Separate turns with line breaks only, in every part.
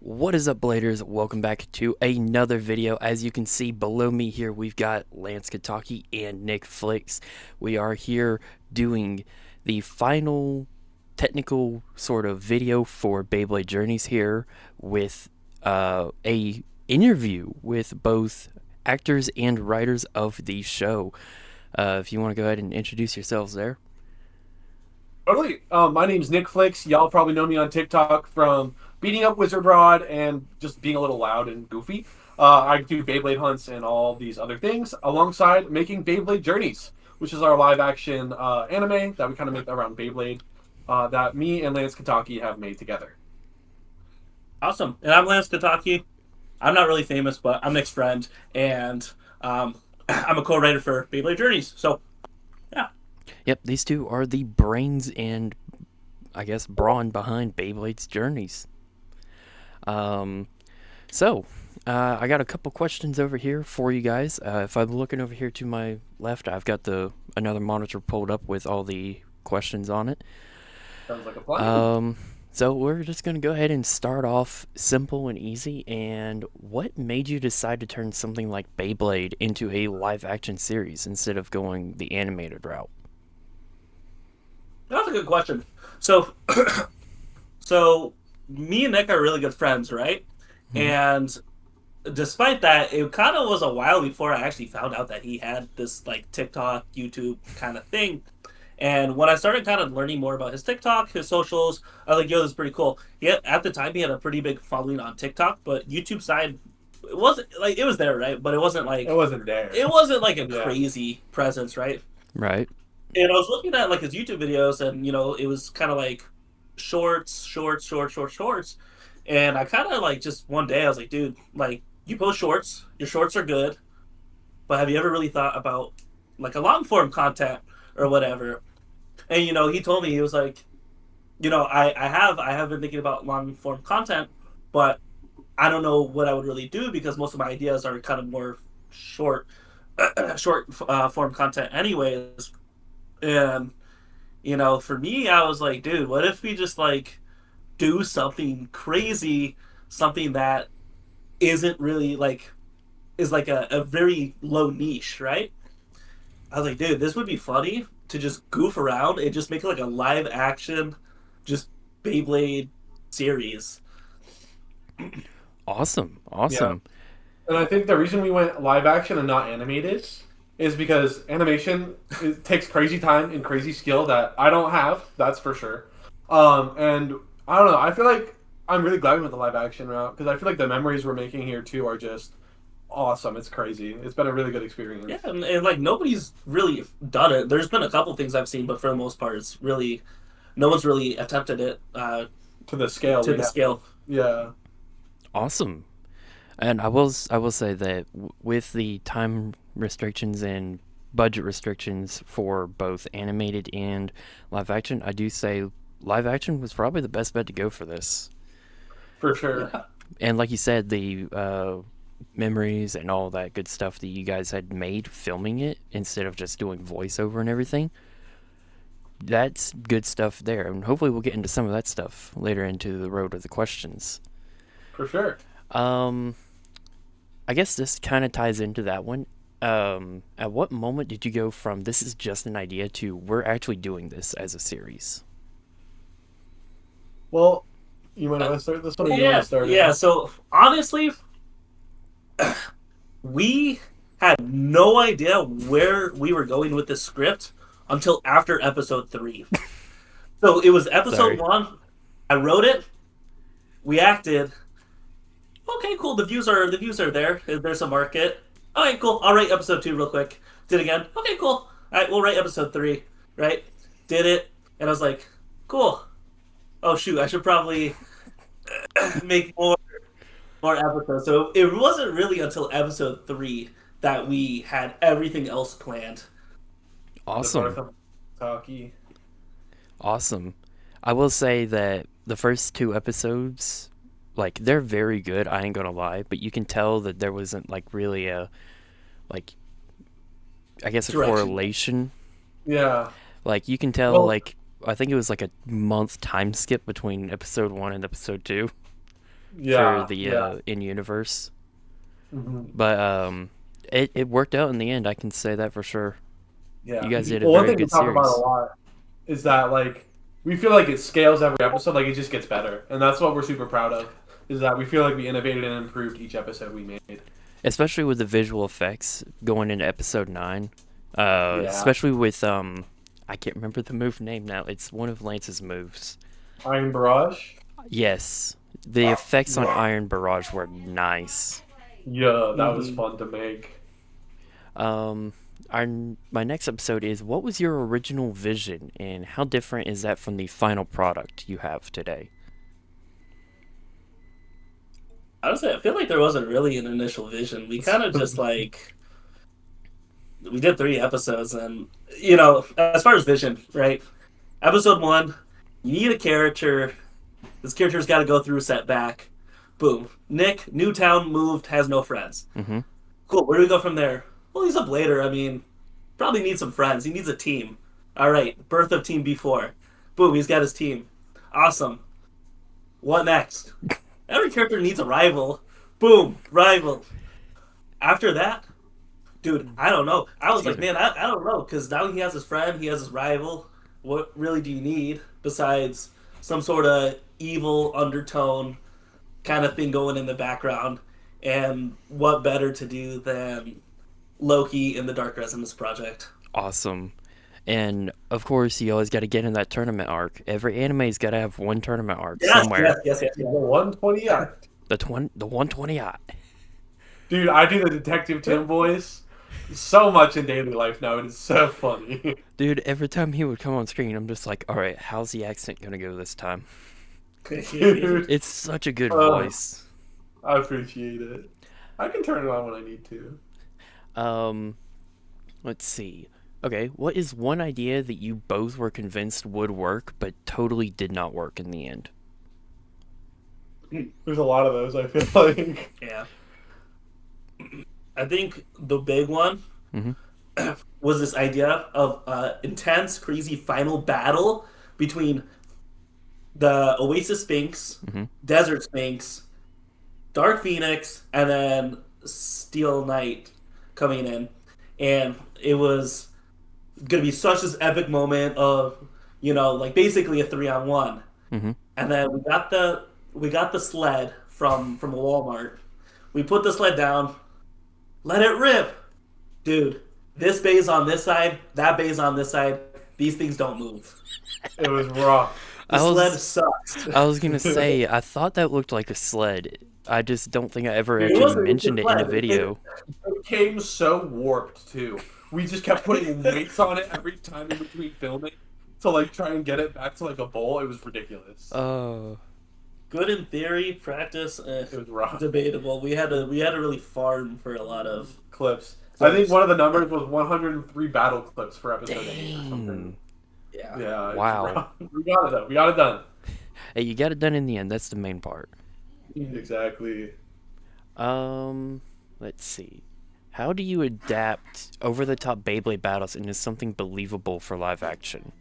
What is up, Bladers? Welcome back to another video. As you can see below me here, we've got Lance Kataki and Nick Flicks. We are here doing the final technical sort of video for Beyblade Journeys here with a interview with both actors and writers of the show. If you want to go ahead and introduce yourselves there.
Totally. My name's Nick Flicks. Y'all probably know me on TikTok from beating up Wizard Rod and just being a little loud and goofy. I do Beyblade hunts and all these other things alongside making Beyblade Journeys, which is our live action anime that we kind of make around Beyblade that me and Lance Kataki have made together.
Awesome. And I'm Lance Kataki. I'm not really famous, but I'm Nick's friend, and I'm a co-writer for Beyblade Journeys. So, yeah.
Yep, these two are the brains and, I guess, brawn behind Beyblade's Journeys. I got a couple questions over here for you guys. If I'm looking over here to my left, I've got another monitor pulled up with all the questions on it.
Sounds like a plan.
So we're just going to go ahead and start off simple and easy. And what made you decide to turn something like Beyblade into a live-action series instead of going the animated route?
That's a good question. So, so me and Nick are really good friends, right?
Mhm.
And despite that, it kind of was a while before I actually found out that he had this like TikTok, YouTube kind of thing. And when I started kind of learning more about his TikTok, his socials, I was like, yo, this is pretty cool. At the time, he had a pretty big following on TikTok, but YouTube side, it wasn't like it was there, right? But it wasn't like
It wasn't there.
it wasn't like a
Yeah.
crazy presence, right?
Right.
And I was looking at like his YouTube videos, and it was kind of like shorts, and I kind of like just one day I was like, dude, like you post shorts, your shorts are good, but have you ever really thought about like a long form content or whatever? And he told me he was like, I have been thinking about long form content, but I don't know what I would really do because most of my ideas are kind of more short, short form content, anyways. And for me, I was like, dude, what if we just like do something crazy, something that isn't really like is like a very low niche, right? I was like, dude, this would be funny to just goof around and just make like a live action, just Beyblade series.
Awesome.
Yeah.
Awesome.
And I think the reason we went live action and not animated is because animation takes crazy time and crazy skill that I don't have. That's for sure. And I don't know. I feel like I'm really glad we went the live action route because I feel like the memories we're making here too are just awesome. It's crazy. It's been a really good experience.
Yeah, and like nobody's really done it. There's been a couple things I've seen, but for the most part, it's really no one's really attempted it
To the scale.
to the scale.
Yeah.
Awesome. And I will say that with the time restrictions and budget restrictions for both animated and live action, I do say live action was probably the best bet to go for this.
For sure.
Yeah.
And like you said, the memories and all that good stuff that you guys had made filming it instead of just doing voiceover and everything, that's good stuff there. And hopefully we'll get into some of that stuff later into the road of the questions.
For sure.
I guess this kind of ties into that one. At what moment did you go from this is just an idea to we're actually doing this as a series?
Well, you want to start this one? Or you want
Yeah,
to start it?
yeah. So honestly, we had no idea where we were going with this script until after episode 3. So it was episode
Sorry.
1. I wrote it. We acted. Okay, cool. The views are there. There's a market. Okay, cool. I'll write episode 2 real quick. Did it again. Okay, cool. All right, we'll write episode 3. Right? Did it, and I was like, cool. Oh shoot, I should probably make more episodes. So it wasn't really until episode 3 that we had everything else planned.
Awesome.
Talkie.
Awesome. I will say that the first 2 episodes, like, they're very good, I ain't gonna lie, but you can tell that there wasn't, like, really like, I guess a
Direction.
correlation.
Yeah.
Like, you can tell,
Well,
like, I think it was like a month time skip between episode 1 and episode 2. for
Yeah,
the
yeah.
in universe.
Hmm.
But it worked out in the end. I can say that for sure. You
Yeah.
guys did a
Well, one
very
thing we
good
talk about a
series.
lot is that like we feel like it scales every episode, like it just gets better, and that's what we're super proud of. Is that we feel like we innovated and improved each episode we made.
Especially with the visual effects going into episode 9.
Yeah.
Especially with I can't remember the move name now. It's one of Lance's moves.
Iron Barrage.
Yes, the effects on
Yeah.
Iron Barrage were nice.
Yeah, that was
Hmm.
fun to make.
Um, our my next episode is what was your original vision and how different is that from the final product you have today?
Honestly, I feel like there wasn't really an initial vision. We kind of just like we did 3 episodes, and as far as vision, right? Episode 1, you need a character. This character's got to go through a setback. Boom. Nick, new town, moved, has no friends.
Mm-hmm.
Cool. Where do we go from there? Well, he's a blader. I mean, probably needs some friends. He needs a team. All right. Birth of Team B4. Boom. He's got his team. Awesome. What next? Every character needs a rival. Boom. Rival. After that, dude, I don't know. I was like, man, I don't know. Because now he has his friend, he has his rival. What really do you need besides some sort of evil undertone kind of thing going in the background? And what better to do than Loki in the Dark Resonance Project?
Awesome. And of course, you always got to get in that tournament arc. Every anime's got to have one tournament arc
Yes, yes,
somewhere.
yes, yes,
The
yes.
120 act.
The 120 ot.
Dude, I do the Detective Tim voice so much in daily life now, and it's so funny.
Dude, every time he would come on screen, I'm just like, all right, how's the accent gonna go this time?
Dude,
It's such a good
uh,
voice.
I appreciate it. I can turn it on when I need to.
Um, let's see. Okay, what is one idea that you both were convinced would work, but totally did not work in the end?
There's a lot of those, I feel like.
Yeah. I think the big one
Mm-hmm.
was this idea of intense, crazy final battle between the Oasis Sphinx,
Mm-hmm.
Desert Sphinx, Dark Phoenix, and then Steel Knight coming in. And it was going to be such this epic moment of, like basically a 3-on-1.
Mm-hmm.
And then we got the sled from Walmart. We put the sled down, let it rip. Dude, this bay's on this side, that bay's on this side. These things don't move.
It was rough.
The
I
sled
was
sucks.
I was gonna say I thought that looked like a sled. I just don't think I ever
Dude, it
actually
wasn't even
mentioned
a
it in a
sled.
video.
It came so warped, too. We just kept putting weights on it every time in between filming to, like, try and get it back to, like, a bowl. It was ridiculous.
Good in theory, practice,
It was rough.
debatable. We had to really farm for a lot of
Clips. I think one of the numbers was 103 battle clips for episode 8 or something.
Dang.
yeah.
Yeah. It was
Wow.
rough. We got it, though. We got it done.
Hey, you got it done in the end. That's the main part.
Exactly.
Let's see. How do you adapt over-the-top Beyblade battles into something believable for live action?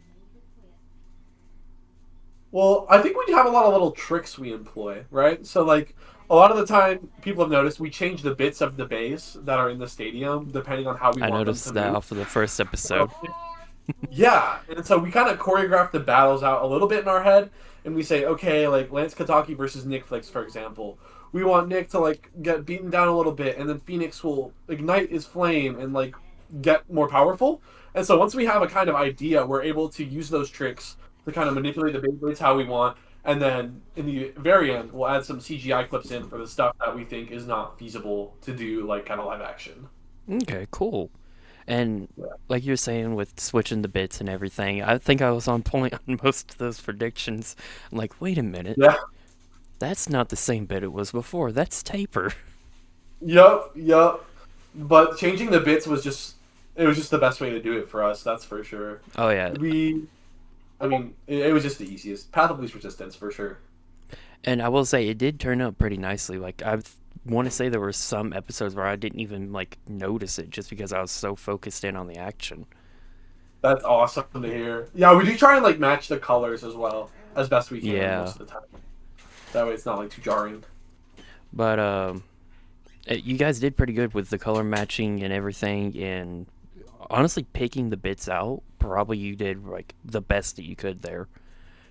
Well, I think we have a lot of little tricks we employ, right? So, like, a lot of the time, people have noticed we change the bits of the bays that are in the stadium depending on how we
I
want them
noticed
to
that
move.
off of the first episode.
Yeah, and so we kind of choreograph the battles out a little bit in our head, and we say, okay, like Lance Kataki versus Nick Flicks, for example. We want Nick to like get beaten down a little bit, and then Phoenix will ignite his flame and like get more powerful. And so once we have a kind of idea, we're able to use those tricks to kind of manipulate the Beyblades how we want, and then in the very end, we'll add some CGI clips in for the stuff that we think is not feasible to do, like kind of live action.
Okay, cool. And
Yeah.
like you're saying with switching the bits and everything, I think I was on point on most of those predictions. I'm like, wait a minute,
Yeah.
that's not the same bit it was before. That's taper.
Yup. Yup. But changing the bits was just it was just the best way to do it for us. That's for sure.
Oh yeah,
I mean, it was just the easiest path of least resistance for sure.
and I will say it did turn out pretty nicely. Like I want to say there were some episodes where I didn't even like notice it just because I was so focused in on the action.
That's awesome to hear. Yeah, we do try and like match the colors as well as best we can
Yeah.
most of the time. That way, it's not like too jarring.
But you guys did pretty good with the color matching and everything, and honestly, picking the bits out. Probably you did like the best that you could there,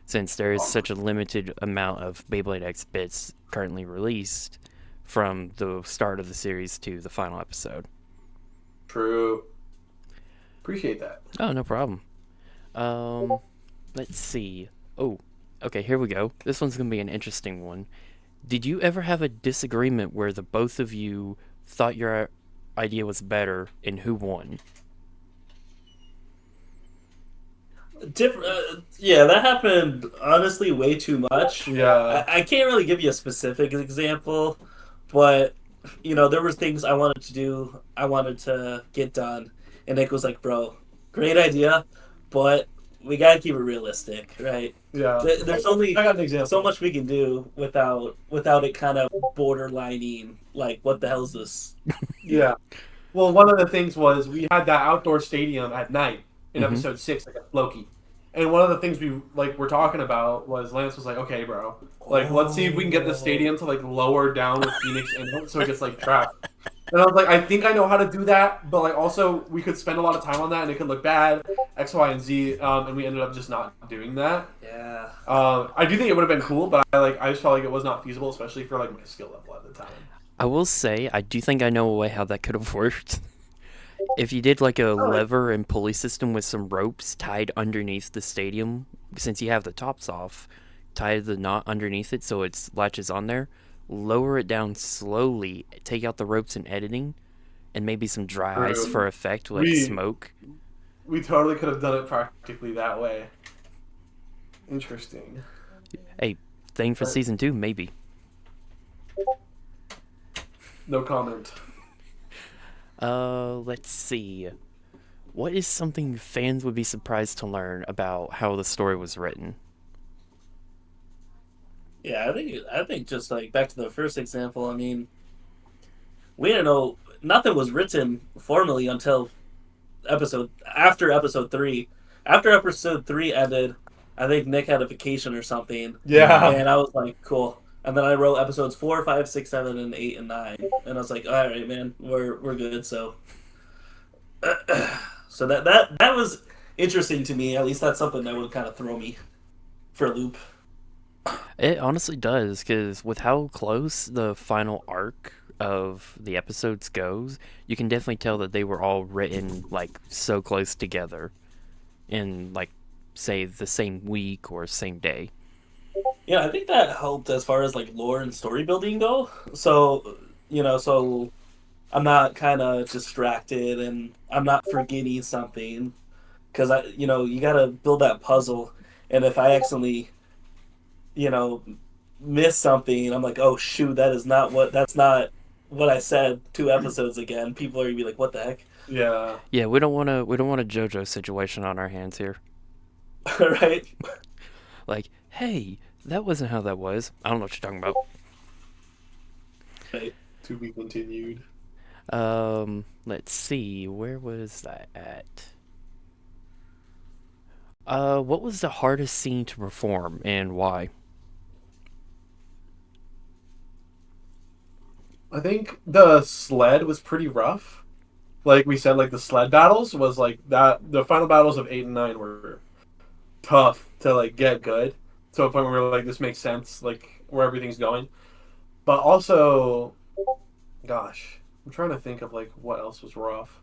since there is such a limited amount of Beyblade X bits currently released from the start of the series to the final episode.
True. Appreciate that.
Oh, no problem. Let's see. Oh, okay, here we go. This one's gonna be an interesting one. Did you ever have a disagreement where the both of you thought your idea was better and who won?
Different. Yeah, that happened honestly way too much.
Yeah.
I can't really give you a specific example, but there were things I wanted to do, I wanted to get done, and Nick was like, "Bro, great idea, but we gotta keep it realistic, right?
Yeah.
There's only
I got an example.
so much we can do without it kind of borderlining like, what the hell is this?"
Yeah. Well, one of the things was we had that outdoor stadium at night in
Mhm.
episode 6, like at Loki. And one of the things we were talking about was Lance was like, "Okay, bro, like let's see if we can get the stadium to like lower down with Phoenix and so it gets like trapped." And I was like, "I think I know how to do that, but like also we could spend a lot of time on that and it could look bad, X, Y, and Z." And we ended up just not doing that.
Yeah.
I do think it would have been cool, but I just felt like it was not feasible, especially for like my skill level at the time.
I will say, I do think I know a way how that could have worked. If you did like a lever and pulley system with some ropes tied underneath the stadium, since you have the tops off, tie the knot underneath it so it latches on there, lower it down slowly, take out the ropes in editing, and maybe some dry ice
True.
for effect, like smoke.
We totally could have done it practically that way. Interesting.
Hey, thing for season 2, maybe.
No comment.
Let's see. What is something fans would be surprised to learn about how the story was written?
Yeah, I think just like back to the first example. I mean, we didn't know, nothing was written formally until after episode 3. After episode 3 ended, I think Nick had a vacation or something.
Yeah.
And I was like, cool. And then I wrote episodes 4, 5, 6, 7, and 8 and 9. And I was like, all right, man, we're good. So, so that was interesting to me. At least that's something that would kind of throw me for a loop.
It honestly does, because with how close the final arc of the episodes goes, you can definitely tell that they were all written like so close together in like say the same week or same day.
Yeah, I think that helped as far as like lore and story building go. So, so I'm not kind of distracted and I'm not forgetting something because you got to build that puzzle. And if I accidentally, miss something, I'm like, oh shoot, that's not what I said 2 episodes again. People are gonna be like, what the heck?
Yeah.
Yeah, we don't want a JoJo situation on our hands here.
Right?
Like, hey, that wasn't how that was. I don't know what you're talking about.
Right.
To be continued.
Let's see, where was that at? What was the hardest scene to perform and why?
I think the sled was pretty rough. Like we said, like the sled battles was like that. The final battles of 8 and 9 were tough to like get good to a point where we're like, this makes sense, like where everything's going. But also, gosh, I'm trying to think of like what else was rough.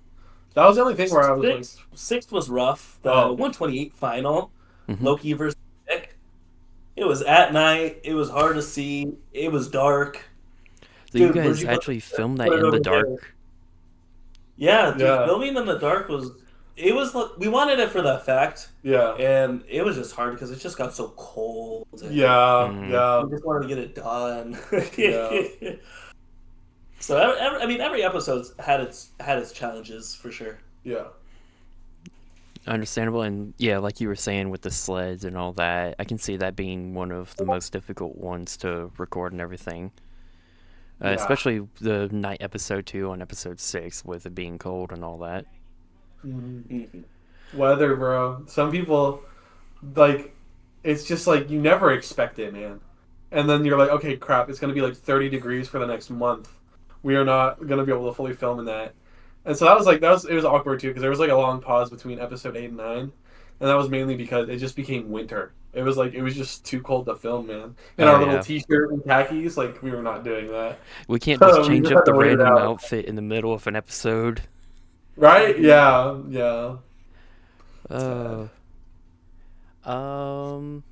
That was the only thing where I was like,
Sixth was rough. The
Oh.
128 final,
Mhm.
Loki versus Nick. It was at night. It was hard to see. It was dark.
So you
Dude, where'd
guys
you put-
actually filmed that
put it
in the
over
dark?
there? Yeah, dude,
Yeah.
filming in the dark was. It was. We wanted it for that fact,
yeah,
and it was just hard because it just got so cold. And
yeah,
Mm.
yeah.
We just wanted to get it done.
Yeah.
So every episode's had its challenges for sure.
Yeah.
Understandable, and yeah, like you were saying with the sleds and all that, I can see that being one of the most difficult ones to record and everything.
Yeah.
Especially the night episode 2 on episode 6 with it being cold and all that.
Mm-hmm.
Weather, bro. Some people, like, it's just like you never expect it, man. and then you're like, okay, crap, it's going to be like 30 degrees for the next month. We are not going to be able to fully film in that. And so it was awkward too because there was like a long pause between episode 8 and 9, and that was mainly because it just became winter. It was just too cold to film, man. In
Oh
our little
yeah.
t-shirt and khakis, like we were not doing that.
We can't just
So we
change
just
up
had
the
to wait it
random
out.
outfit in the middle of an episode.
Right? Yeah, yeah.
Uh,
Sad.
um,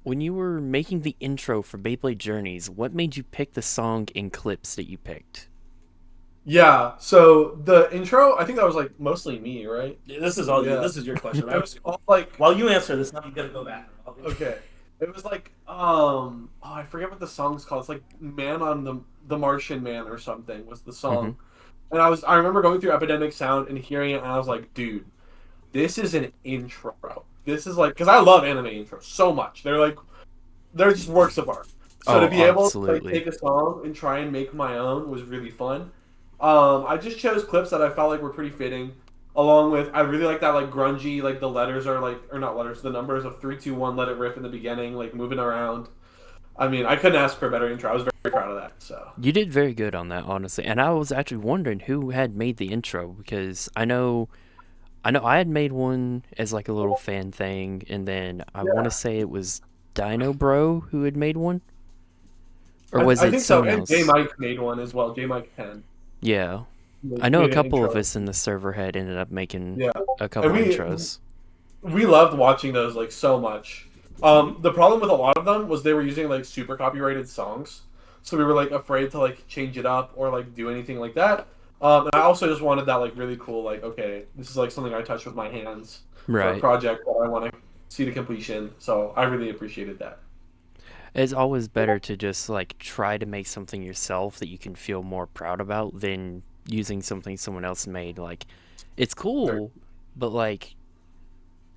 when you were making the intro for Beyblade Journeys, what made you pick the song and clips that you picked?
Yeah. So the intro, I think that was like mostly me, right?
This is all you.
Yeah.
This is your question,
It
right?
was all like
While you answer this, now you gotta go back.
okay. It was like I forget what the song's called. It's like Man on the Martian Man or something was the
Mm-hmm.
song. And I remember going through Epidemic Sound and hearing it and I was like, dude, this is an intro. This is like cuz I love anime intros so much. They're just works of art. So to
Oh,
be able to like
absolutely.
take a song and try and make my own was really fun. I just chose clips that I felt like were pretty fitting. Along with, I really like that like grungy, like the letters are like, or not letters, the numbers of 3, 2, 1, let it rip in the beginning, like moving around. I mean, I couldn't ask for a better intro. I was very proud of that. So
You did very good on that, honestly. And I was actually wondering who had made the intro because I know I had made one as like a little fan thing, and then I want to
yeah,
say it was Dino Bro who had made one, or was
I
it
think so.
someone
And J
else?
Mike made one as well. J Mike 10
Yeah, I know a
made an
couple of
intro.
us in the server had ended up making
Yeah,
a
and
couple intros.
we loved watching those like so much. The problem with a lot of them was they were using like super copyrighted songs, so we were like afraid to like change it up or like do anything like that. And I also just wanted that like really cool like okay, this is like something I touched with my hands for a
Right.
project that I want to see the completion. So I really appreciated that.
It's always better to just like try to make something yourself that you can feel more proud about than using something someone else made. Like, it's
Very,
cool, but like,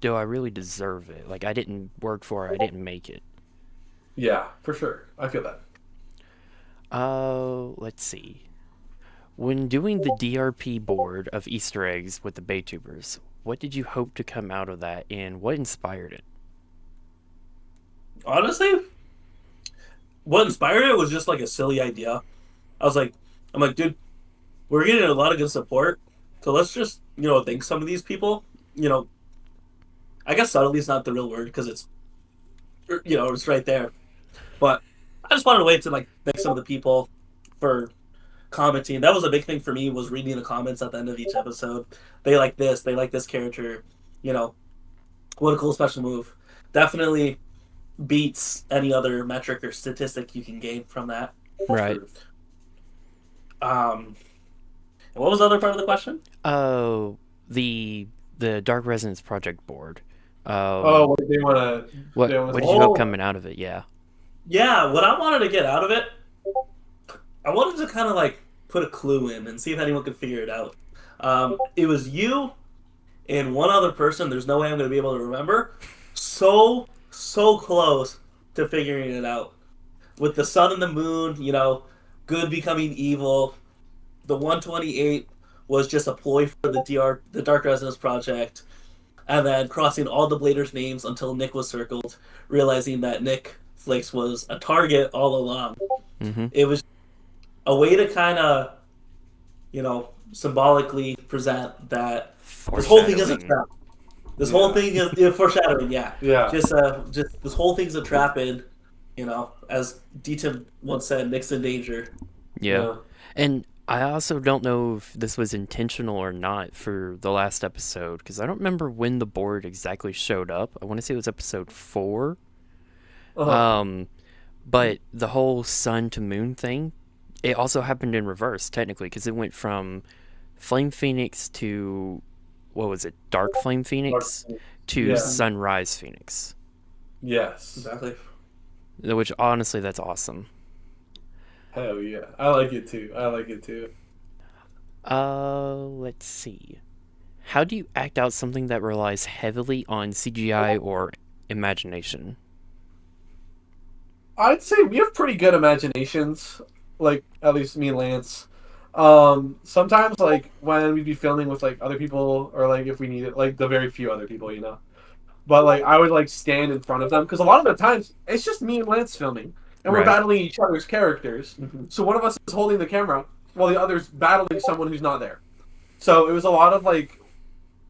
do I really deserve it? Like, I didn't work for it, I didn't make it.
yeah, for sure. I feel that.
Let's see. When doing the D.R.P board of Easter eggs with the Baytubers, what did you hope to come out of that and what inspired it?
Honestly, what inspired it was just like a silly idea. I was like, I'm like, dude, we're getting a lot of good support, so let's just thank some of these people. You know, I guess subtly is not the real word because it's right there. But I just wanted a way to like thank some of the people for commenting. That was a big thing for me was reading the comments at the end of each episode. They like this. They like this character. You know, what a cool special move. Definitely beats any other metric or statistic you can gain from that.
Right.
Um, what was the other part of the question?
Oh, the Dark Resonance Project board.
Oh,
Um,
what they want
what
to
did
say?
you hope
Oh,
coming out of it? Yeah.
yeah. What I wanted to get out of it, I wanted to kind of like put a clue in and see if anyone could figure it out. It was you and one other person. There's no way I'm going to be able to remember. So close to figuring it out. With the sun and the moon, good becoming evil. The 128 was just a ploy for the Dark Resonance Project, and then crossing all the Bladers' names until Nick was circled, realizing that Nick Flakes was a target all along.
Mm-hmm.
It was a way to kind of, symbolically present that this whole thing is a
Foreshadowing.
trap. This whole
Yeah,
thing is foreshadowing. Yeah,
yeah,
just this whole thing's a trap in, as D-Tim once said, Nick's in danger.
Yeah.
yeah.
And I also don't know if this was intentional or not for the last episode because I don't remember when the board exactly showed up. I want to say it was episode 4.
Uh-huh.
Um, but the whole sun to moon thing, it also happened in reverse technically because it went from Flame Phoenix to what was it? Dark Flame Phoenix to
Yeah.
Sunrise Phoenix.
Yes.
Exactly.
Which honestly, that's awesome.
Hell yeah. I like it too. I like it too.
Let's see. How do you act out something that relies heavily on CGI or imagination?
I'd say we have pretty good imaginations. Like at least me and Lance. Sometimes like when we'd be filming with like other people or like if we needed like the very few other people. But like I would like stand in front of them because a lot of the times it's just me and Lance filming. and we're
Right.
battling each other's characters. So one of us is holding the camera while the other's battling someone who's not there. So it was a lot of like,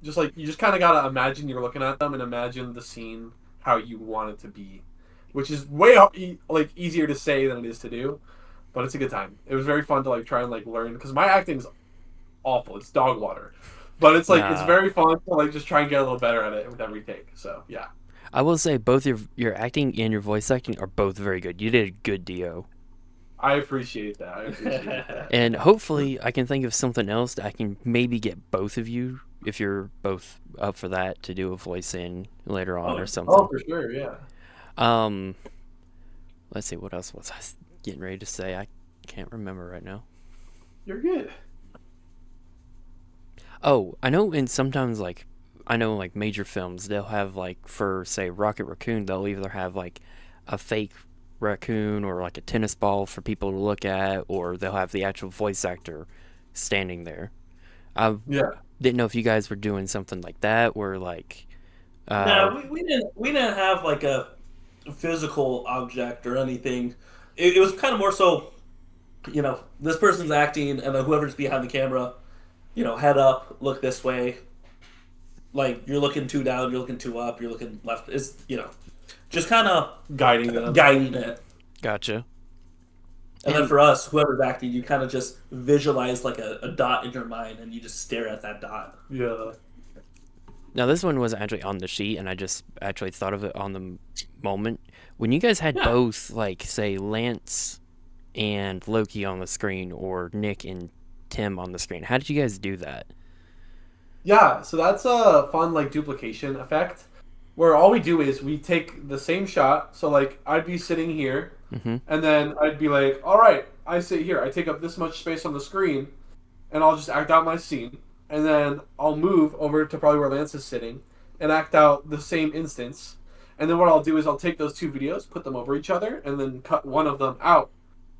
just like you just kind of gotta imagine you're looking at them and imagine the scene how you want it to be, which is way like easier to say than it is to do, but it's a good time. It was very fun to like try and like learn because my acting's awful. It's dog water, but it's like it's
Nah.
very fun to like just try and get a little better at it with every take. So yeah.
I will say both your acting and your voice acting are both very good. You did a good DO.
I appreciate that. I appreciate that.
And hopefully I can think of something else that I can maybe get both of you, if you're both up for that, to do a voice in later on or something.
Oh, for sure, yeah.
Let's see, what else was I getting ready to say? I can't remember right now.
You're good.
Oh, I know sometimes like major films, they'll have like for say Rocket Raccoon, they'll either have like a fake raccoon or like a tennis ball for people to look at, or they'll have the actual voice actor standing there. I
Yeah.
didn't know if you guys were doing something like that, or like
No, we didn't have like a physical object or anything. It was kind of more so, this person's acting, and then whoever's behind the camera, head up, look this way. Like you're looking two down, you're looking two up, you're looking left. It's just kind of
Guiding them.
guiding it.
gotcha.
And then for us, whoever's acting, you kind of just visualize like a dot in your mind, and you just stare at that dot.
Yeah.
Now this one wasn't actually on the sheet, and I just actually thought of it on the moment. When you guys had both, like say Lance and Loki on the screen, or Nick and Tim on the screen, how did you guys do that?
Yeah, so that's a fun like duplication effect where all we do is we take the same shot. So like I'd be sitting here
Mm-hmm.
and then I'd be like, all right, I sit here. I take up this much space on the screen and I'll just act out my scene. And then I'll move over to probably where Lance is sitting and act out the same instance. And then what I'll do is I'll take those two videos, put them over each other, and then cut one of them out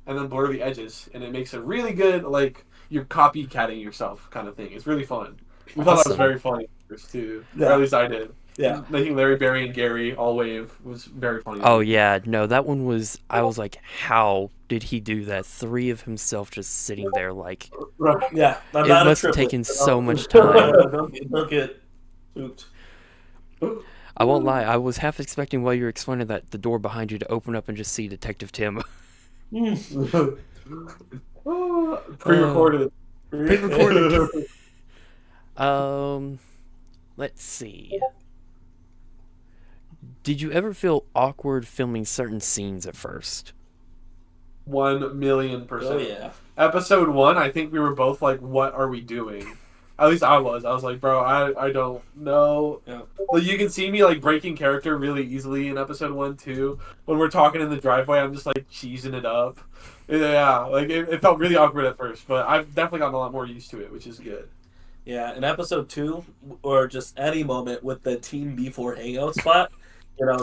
and then blur the edges. And it makes a really good, like, you're copycatting yourself kind of thing. It's really fun. We thought that was very funny at first, too.
Yeah.
Or at least I did.
Yeah.
Making Larry, Barry, and Gary all wave was very funny.
Oh yeah, no, that one was. I was like, how did he do that? Three of himself just sitting there, like
Right.
Yeah,
it must have taken so much time.
Don't get spooked.
I won't lie. I was half expecting while you were explaining that the door behind you to open up and just see Detective Tim.
Pre-recorded.
Pre-recorded. Let's see. Did you ever feel awkward filming certain scenes at first?
1,000,000%.
Oh yeah.
Episode 1, I think we were both like, what are we doing? At least I was. I was like, bro, I don't know.
Yeah.
Well, you can see me like breaking character really easily in episode 1 too. When we're talking in the driveway, I'm just like cheesing it up. Yeah, like it felt really awkward at first, but I've definitely gotten a lot more used to it, which is good.
Yeah, in episode 2, or just any moment with the Team B4 hangout spot,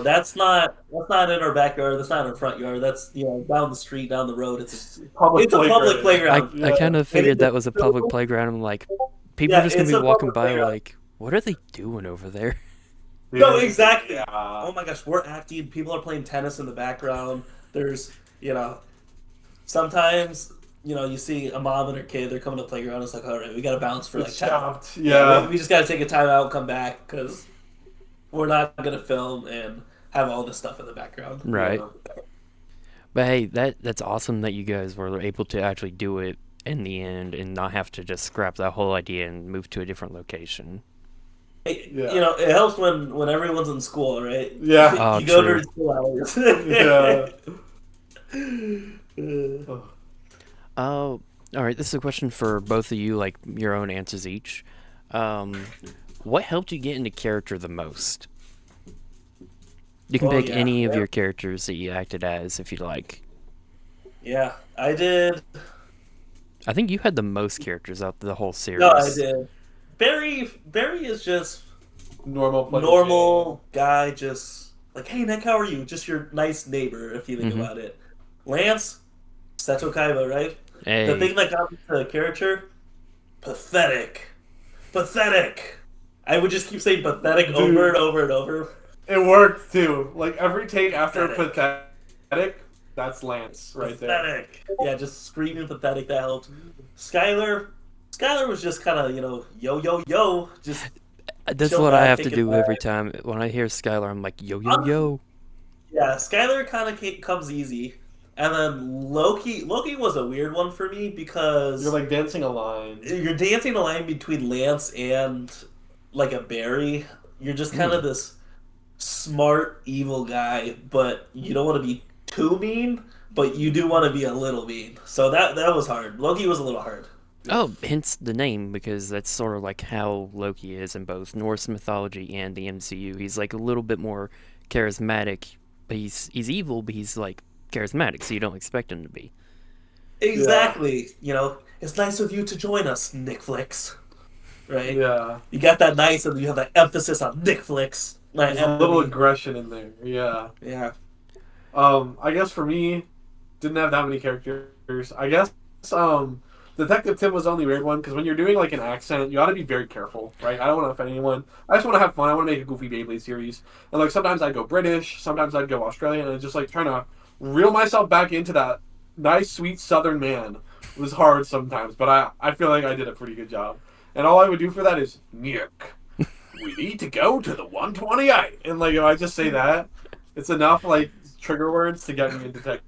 that's not in our backyard. That's not in our front yard. That's down the street, down the road. It's a public playground.
I kind of figured that was a public playground. I'm like, people are just gonna be walking by, like, what are they doing over there?
No, exactly.
Yeah.
Oh my gosh, we're acting. People are playing tennis in the background. There's, sometimes, you see a mom and her kid. They're coming to the playground. It's like, all right, we got to bounce for like 10 minutes.
Yeah.
We just got to take a time out, come back, because we're not gonna film and have all this stuff in the background.
Right.
Yeah.
But hey, that's awesome that you guys were able to actually do it in the end and not have to just scrap that whole idea and move to a different location.
Yeah.
It helps when everyone's in school, right?
Yeah.
Oh,
you go
true.
during school hours.
Yeah.
Oh, all right. This is a question for both of you, like your own answers each. What helped you get into character the most? You can pick any of your characters that you acted as if you like.
Yeah, I did.
I think you had the most characters out the whole series.
No, I did. Barry is just
normal
guy, just like, hey Nick, how are you? Just your nice neighbor, if you think about it. Lance, Seto Kaiba, right?
Hey.
The thing that got me to the character, pathetic. I would just keep saying pathetic over and over and over.
It worked too. Like every take after pathetic That's Lance right there.
Pathetic. Yeah, just screaming pathetic. That helped. Skylar. Skylar was just kind of, yo, yo, yo. Just
That's
chill
what I
back,
have to
kicking
do
back.
every time when I hear Skylar. I'm like, yo, yo,
Honestly,
yo.
yeah, Skylar kind of comes easy. And then Loki. Loki was a weird one for me
You're
because
like dancing a line.
you're dancing the line between Lance and like a Barry. You're just kind of
Mm.
this smart, evil guy, but you don't want to be too mean, but you do want to be a little mean. So that was hard. Loki was a little hard.
Oh, hence the name, because that's sort of like how Loki is in both Norse mythology and the MCU. He's like a little bit more charismatic, but he's evil, but he's like charismatic, so you don't expect him to be.
Yeah.
Exactly. It's nice of you to join us, Nick Flicks. Right?
Yeah.
You got that nice, and you have that emphasis on Nick Flicks. Like,
There's a little aggression in there. Yeah.
yeah.
I guess for me, didn't have that many characters. I guess Detective Tim was the only weird one because when you're doing like an accent, you got to be very careful, right? I don't want to offend anyone. I just want to have fun. I want to make a goofy Beyblade series, and like sometimes I'd go British, sometimes I'd go Australian, and just like trying to reel myself back into that nice, sweet Southern man was hard sometimes. But I feel like I did a pretty good job, and all I would do for that is Nick. We need to go to the 128, and like if I just say that, it's enough like trigger words to get me into Detective.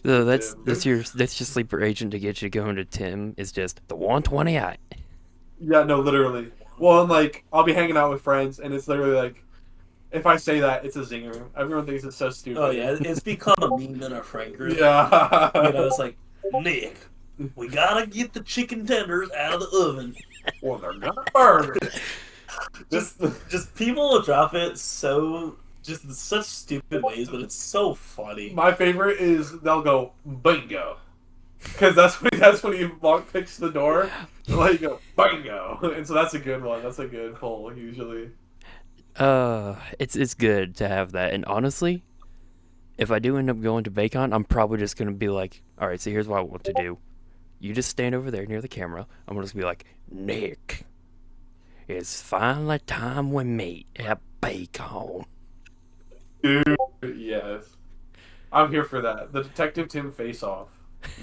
So that's your sleeper agent to get you going to Tim is just the 128.
Yeah, no, literally. Well, and like I'll be hanging out with friends, and it's literally like if I say that, it's a zinger. Everyone thinks it's so stupid.
Oh yeah, it's become a meme in our friend group.
Yeah.
It's like, Nick, we gotta get the chicken tenders out of the oven.
Well, they're gonna burn.
Just people will drop it just in such stupid ways, but it's so funny.
My favorite is they'll go bingo, because that's when he picks the door. Like you go bingo, and so that's a good one. That's a good pull usually.
It's good to have that, and honestly, if I do end up going to Bacon, I'm probably just gonna be like, all right, so here's what I want to do. You just stand over there near the camera. I'm gonna just be like, Nick, it's finally time we meet at Bacon.
Dude, yes, I'm here for that. The Detective Tim face-off,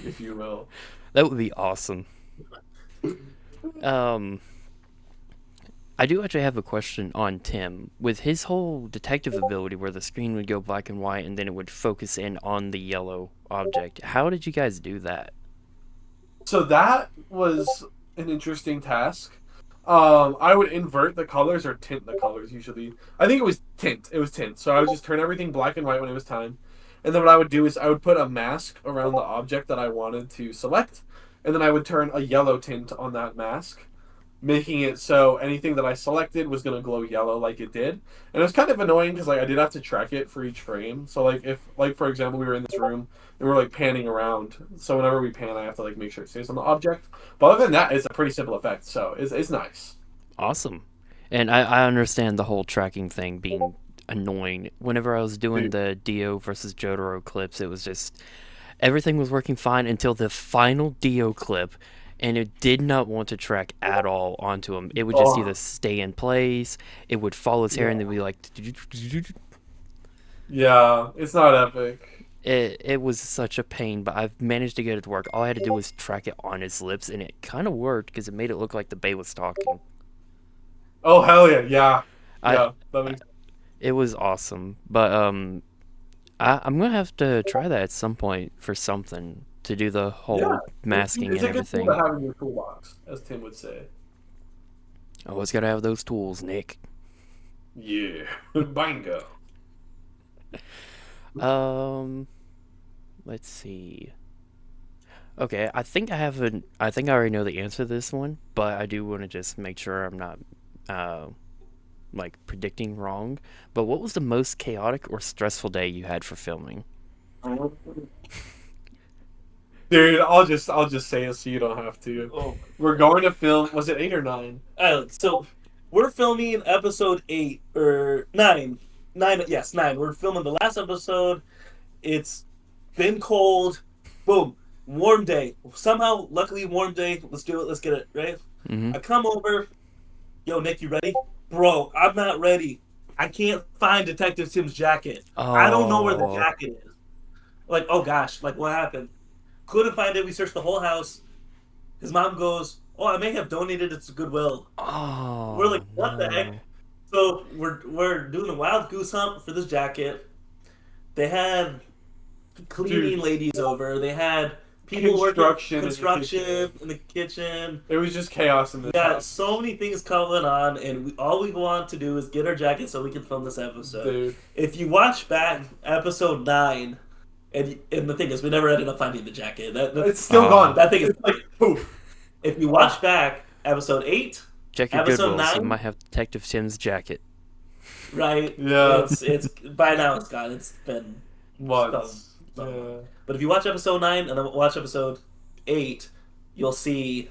if you will.
That would be awesome. I do actually have a question on Tim. With his whole detective ability where the screen would go black and white and then it would focus in on the yellow object, how did you guys do that?
So that was an interesting task. I would invert the colors or tint the colors usually. I think it was tint. It was tint. So I would just turn everything black and white when it was time. And then what I would do is I would put a mask around the object that I wanted to select. And then I would turn a yellow tint on that mask, making it so anything that I selected was going to glow yellow like it did. And it was kind of annoying because like I did have to track it for each frame. So like if like for example we were in this room and we're like panning around, so whenever we pan I have to like make sure it stays on the object. But other than that, it's a pretty simple effect. So it's nice.
Awesome. And I understand the whole tracking thing being annoying. Whenever I was doing
Dude.
the Dio versus Jotaro clips, it was just everything was working fine until the final Dio clip, and it did not want to track at all onto him. It would just either
Oh,
stay in place, it would follow his hair, and
yeah.
then be like,
Yeah, it's not epic.
it was such a pain, but I've managed to get it to work. All I had to do was track it on his lips, and it kind of worked because it made it look like the Bay was talking.
Oh hell yeah, yeah,
I
yeah. That makes,
It was awesome, but I'm gonna have to try that at some point for something to do the
yeah.
whole masking
It's
and
a good tool to
everything.
have in your toolbox, as Tim would say.
Always gotta have those tools, Nick.
Yeah, bingo.
Um, let's see. Okay, I think I already know the answer to this one, but I do want to just make sure I'm not uh like predicting wrong. But what was the most chaotic or stressful day you had for filming?
Dude, I'll just say it so you don't have to.
Oh,
We're going to film. Was it 8 or 9?
so we're filming episode 8 or 9. 9, yes, 9. We're filming the last episode. It's been cold. Boom. Warm day. Somehow, luckily, warm day. Let's do it. Let's get it, right?
Mm-hmm.
I come over. Yo, Nick, you ready? Bro, I'm not ready. I can't find Detective Tim's jacket. I don't know where the
Oh,
jacket is. Like, oh gosh, like what happened? Couldn't find it. We searched the whole house. His mom goes, "Oh, I may have donated it to Goodwill." We're
Oh
like, "What the heck?"
no.
So we're doing a wild goose hunt for this jacket. They had cleaning
Dude,
ladies over. They had people working
construction in the
construction
kitchen.
in the kitchen.
It was just chaos in
We
this
got
house,
so many things going on, and all we want to do is get our jacket so we can film this episode.
dude.
If you watch back episode 9, and the thing is, we never ended up finding the jacket.
It's still
Oh.
gone.
That thing is
It's like poof.
If you watch back episode 8,
Check your
episode
Goodwills. You
9,
might have Detective Tim's jacket.
right?
Yeah.
It's by now it's gone. It's been
Months.
so-
Yeah.
But if you watch episode 9 and then watch episode 8, you'll see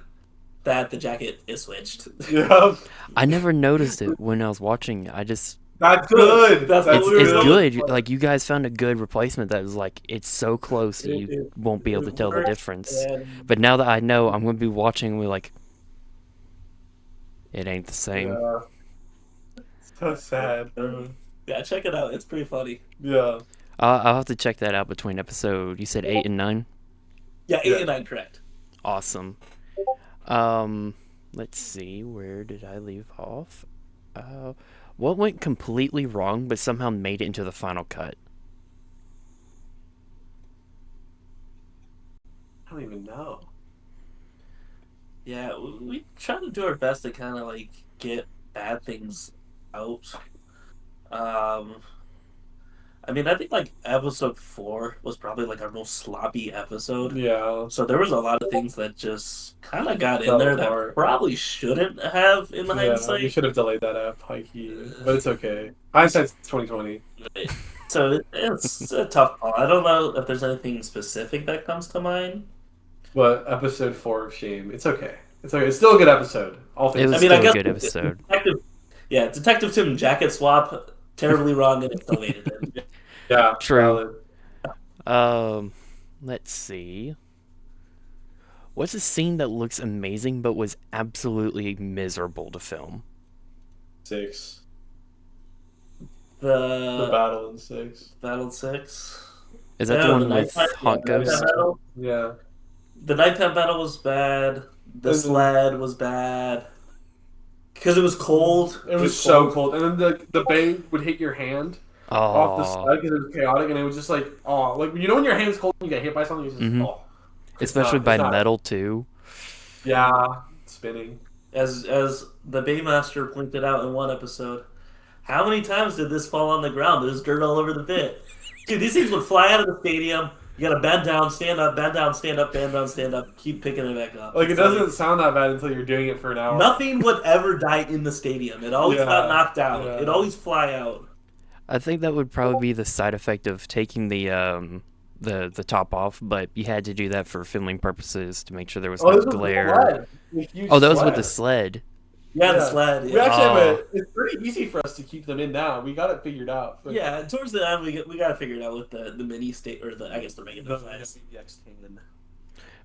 that the jacket is switched.
Yeah.
I never noticed it when I was watching. I just
That's good.
That's
That's
what we were
it's
going
good. Like you guys found a good replacement that was like it's so close that you won't be able to tell the difference.
And
But now that I know, I'm gonna be watching. We're like, it ain't the same.
Yeah. So sad.
yeah, check it out. It's pretty funny.
Yeah.
I'll have to check that out between episode. You said 8 and 9.
Yeah, 8
Yeah.
and 9 correct.
Awesome. Let's see. Where did I leave off? What went completely wrong but somehow made it into the final cut?
I don't even know.
Yeah, we try to do our best to kind of like get bad things out. I mean, I think like episode 4 was probably like our most sloppy episode.
Yeah.
So there was a lot of things that just kind of got in
Fell
there
apart.
that probably shouldn't have in the
Yeah, we
hindsight.
should have delayed that app, high key, but it's okay. Hindsight's 2020.
So it's a tough call. I don't know if there's anything specific that comes to mind.
But episode 4 of Shame, it's okay. It's okay. It's still a good episode. All
It
things.
was
I mean, I
still a
guess
good episode.
Detective Tim jacket swap terribly wrong and it still made it in.
Yeah.
True.
Valid.
Let's see. What's a scene that looks amazing but was absolutely miserable to film?
6.
The
The battle in 6.
Battle 6.
Is that
Yeah,
the one
the
with
nighttime-
Haunt
yeah,
Ghost?
battle.
Yeah.
The nighttime battle was bad. The
And-
sled was bad. Because it was cold.
It was so cold. And then the bay would hit your hand off the
Oh,
sled because it was chaotic, and it was just like, oh, like, you know when your hand's cold and you get hit by something, it's just,
Mhm.
oh.
especially
not-
by
it's not-
metal too.
Yeah. Spinning.
As the Baymaster pointed out in one episode, how many times did this fall on the ground? There's dirt all over the pit. Dude, these things would fly out of the stadium. You gotta bend down, stand up, bend down, stand up, bend down, stand up, keep picking it back up.
Like, it
It's
doesn't sound that bad until you're doing it for an hour.
Nothing would ever die in the stadium. It always
Yeah,
got knocked out.
yeah.
It always fly out.
I think that would probably be the side effect of taking the top off, but you had to do that for filming purposes to make sure there was
Oh,
no
this was
glare.
the sled. The huge
Oh, that was with the
sled.
sled.
Yeah, the
Yeah.
sled.
We
Yeah.
actually have
Oh.
it's pretty easy for us to keep them in now. We got it figured out. But
Yeah, towards the end we got to figure it out with the mini state or the I guess they're making the class.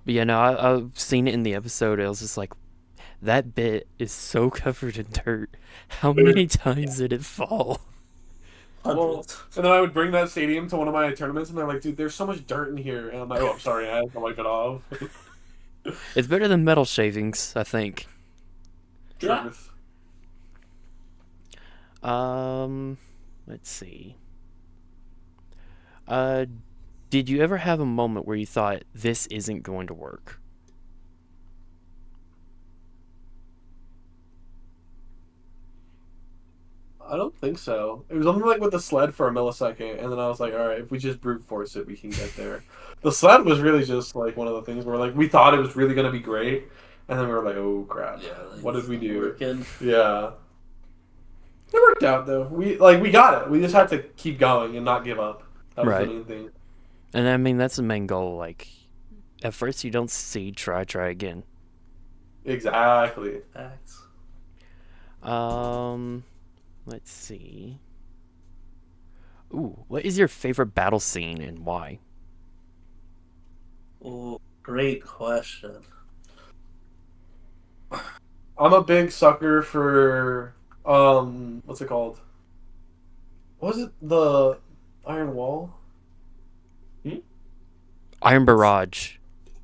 But yeah, no, I've seen it in the episode. I was just like, that bit is so covered in dirt. How many times did it fall?
Well,
Hundreds.
and then I would bring that stadium to one of my tournaments, and they're like, "Dude, there's so much dirt in here," and I'm like, "Oh, I'm sorry, I had to wipe it off."
It's better than metal shavings, I think.
Yeah.
Truth.
Let's see. Did you ever have a moment where you thought this isn't going to work?
I don't think so. It was only like with the sled for a millisecond, and then I was like, "All right, if we just brute force it, we can get there." The sled was really just like one of the things where like we thought it was really gonna be great, and then we were like, "Oh crap,
Yeah, like,
what did we do?"
Working.
Yeah. It worked out though. We got it. We just had to keep going and not give up. That was
Right.
the main thing.
And I mean, that's the main goal. Like, at first you don't succeed, try again.
Exactly.
Facts.
Let's see. Ooh, what is your favorite battle scene and why?
Oh, great question.
I'm a big sucker for what's it called? What was it? The Iron Wall?
Hmm?
Iron Barrage.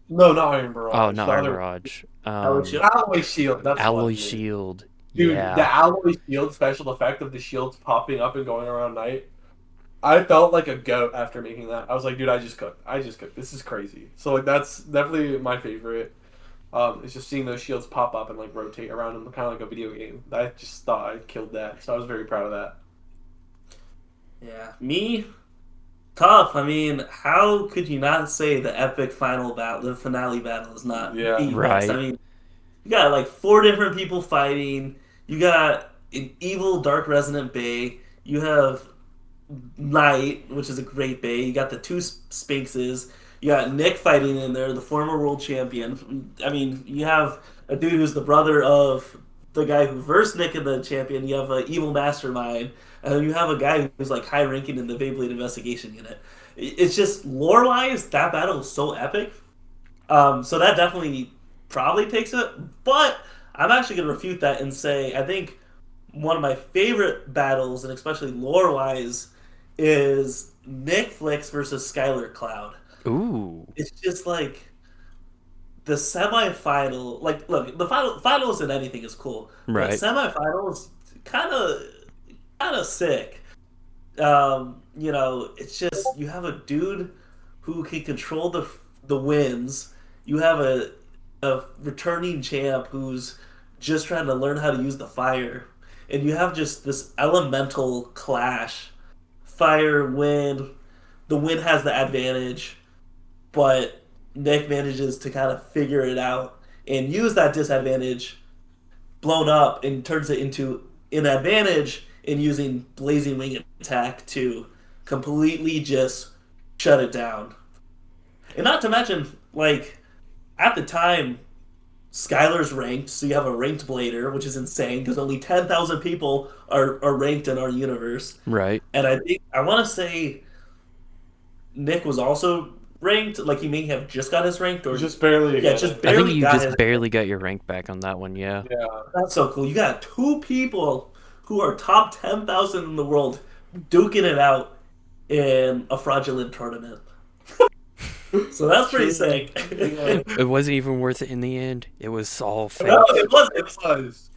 No, not Iron Barrage.
Oh, not
the
Iron
other
Barrage.
Alloy Shield.
Alloy Shield. That's
Alloy
what's it.
Shield.
Dude,
Yeah.
the Alloy Shield special effect of the shields popping up and going around night. I felt like a goat after making that. I was like, dude, I just cooked. This is crazy. So like that's definitely my favorite. It's just seeing those shields pop up and like rotate around them, kind of like a video game. I just thought I killed that, so I was very proud of that.
Yeah, me, tough. I mean, how could you not say the epic final battle, the finale battle, is not the best?
Right.
I mean, you got like 4 different people fighting. You got an evil Dark Resonant Bay. You have Knight, which is a great Bay. You got the 2 Sphinxes. You got Nick fighting in there, the former world champion. I mean, you have a dude who's the brother of the guy who versed Nick in the champion. You have an evil mastermind, and then you have a guy who's like high ranking in the Beyblade investigation unit. It's just lore wise, that battle is so epic. So that definitely probably takes it. But I'm actually going to refute that and say I think one of my favorite battles, and especially lore wise, is Nick Flicks versus Skylar Cloud.
Ooh.
It's just like the semifinal. Like, look, the finals in anything is cool.
Right.
But semifinals kind of sick. You know, it's just you have a dude who can control the winds. You have a returning champ who's just trying to learn how to use the fire, and you have just this elemental clash. Fire, wind. The wind has the advantage, but Nick manages to kind of figure it out and use that disadvantage blown up and turns it into an advantage in using Blazing Wing attack to completely just shut it down. And not to mention, like, at the time, Skylar's ranked, so you have a ranked Blader, which is insane because only 10,000 people are ranked in our universe.
Right.
And I want to say Nick was also ranked, like he may have just got his ranked, or
Just barely.
yeah, just
I
barely.
think you
got
just
his
barely got your rank back on that one, yeah.
Yeah.
That's so cool. You got 2 people who are top 10,000 in the world duking it out in a fraudulent tournament. So that's pretty sick.
Yeah.
It wasn't even worth it in the end. It was all fake.
No, it wasn't.
It was.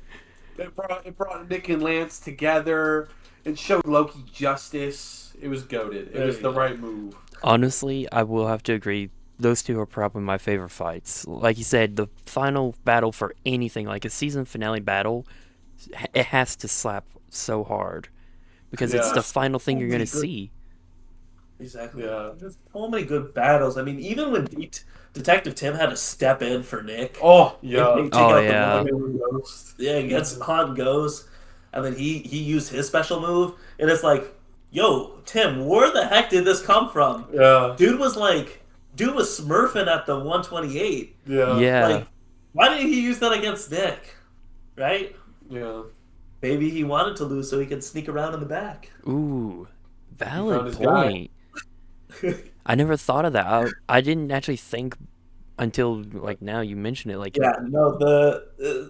It brought Nick and Lance together. It showed Loki justice. It was goated. It
There
was
you
the
go.
right move.
Honestly, I will have to agree. Those two are probably my favorite fights. Like you said, the final battle for anything, like a season finale battle, it has to slap so hard because it's
Yeah.
the final thing you're gonna
So many
see.
Exactly.
Yeah.
There's so many good battles. I mean, even when Detective Tim had to step in for Nick.
Oh
and
yeah.
take
Oh,
out the
yeah.
one- Yeah, he gets Han goes, and then he used his special move, and it's like, yo, Tim, where the heck did this come from?
Yeah.
Dude was smurfing at the 128.
Yeah.
Yeah.
Like, why didn't he use that against Nick? Right?
Yeah.
Maybe he wanted to lose so he could sneak around in the back.
Ooh,
found
valid
his guy.
point. I never thought of that. I didn't actually think until like now you mention it. Like,
Yeah, no,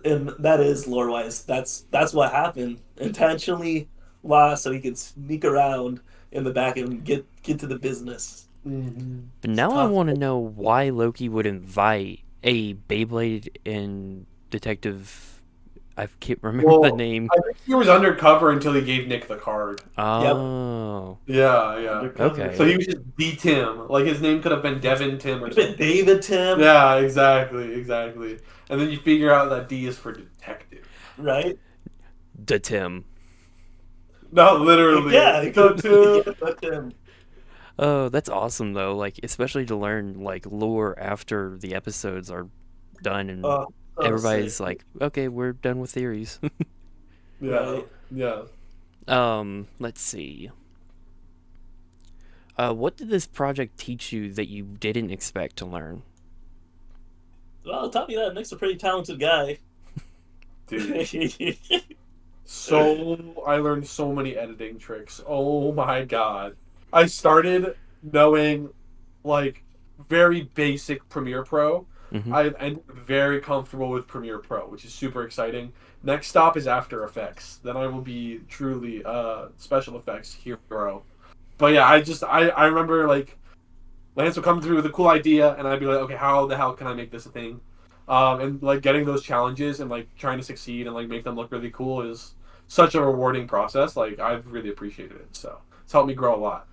and that is lore wise. That's what happened. Intentionally lost so he could sneak around in the back and get to the business.
Mm-hmm.
but now I
tough.
want to know why Loki would invite a Beyblade and Detective. I can't remember the name.
I think he was undercover until he gave Nick the card.
Oh,
Yeah, yeah.
okay.
So he was just D Tim. Like his name could have been Devin Tim or
It's been
something.
David Tim,
Yeah, exactly. And then you figure out that D is for detective.
right?
the Tim.
No, literally.
Yeah,
So too.
yeah, Tim.
Oh, that's awesome though. Like, especially to learn like lore after the episodes are done and
Oh, so
everybody's
sick.
like, okay, we're done with theories.
Yeah,
Right.
yeah.
Let's see. What did this project teach you that you didn't expect to learn?
Well, tell me that Nick's a pretty talented guy.
Dude. So I learned so many editing tricks. Oh my god. I started knowing like very basic Premiere Pro.
Mhm.
I'm very comfortable with Premiere Pro, which is super exciting. Next stop is After Effects. Then I will be truly special effects hero. But yeah, I remember like Lance would come through with a cool idea, and I'd be like, okay, how the hell can I make this a thing? And like getting those challenges and like trying to succeed and like make them look really cool is such a rewarding process. Like I've really appreciated it. So it's helped me grow a lot.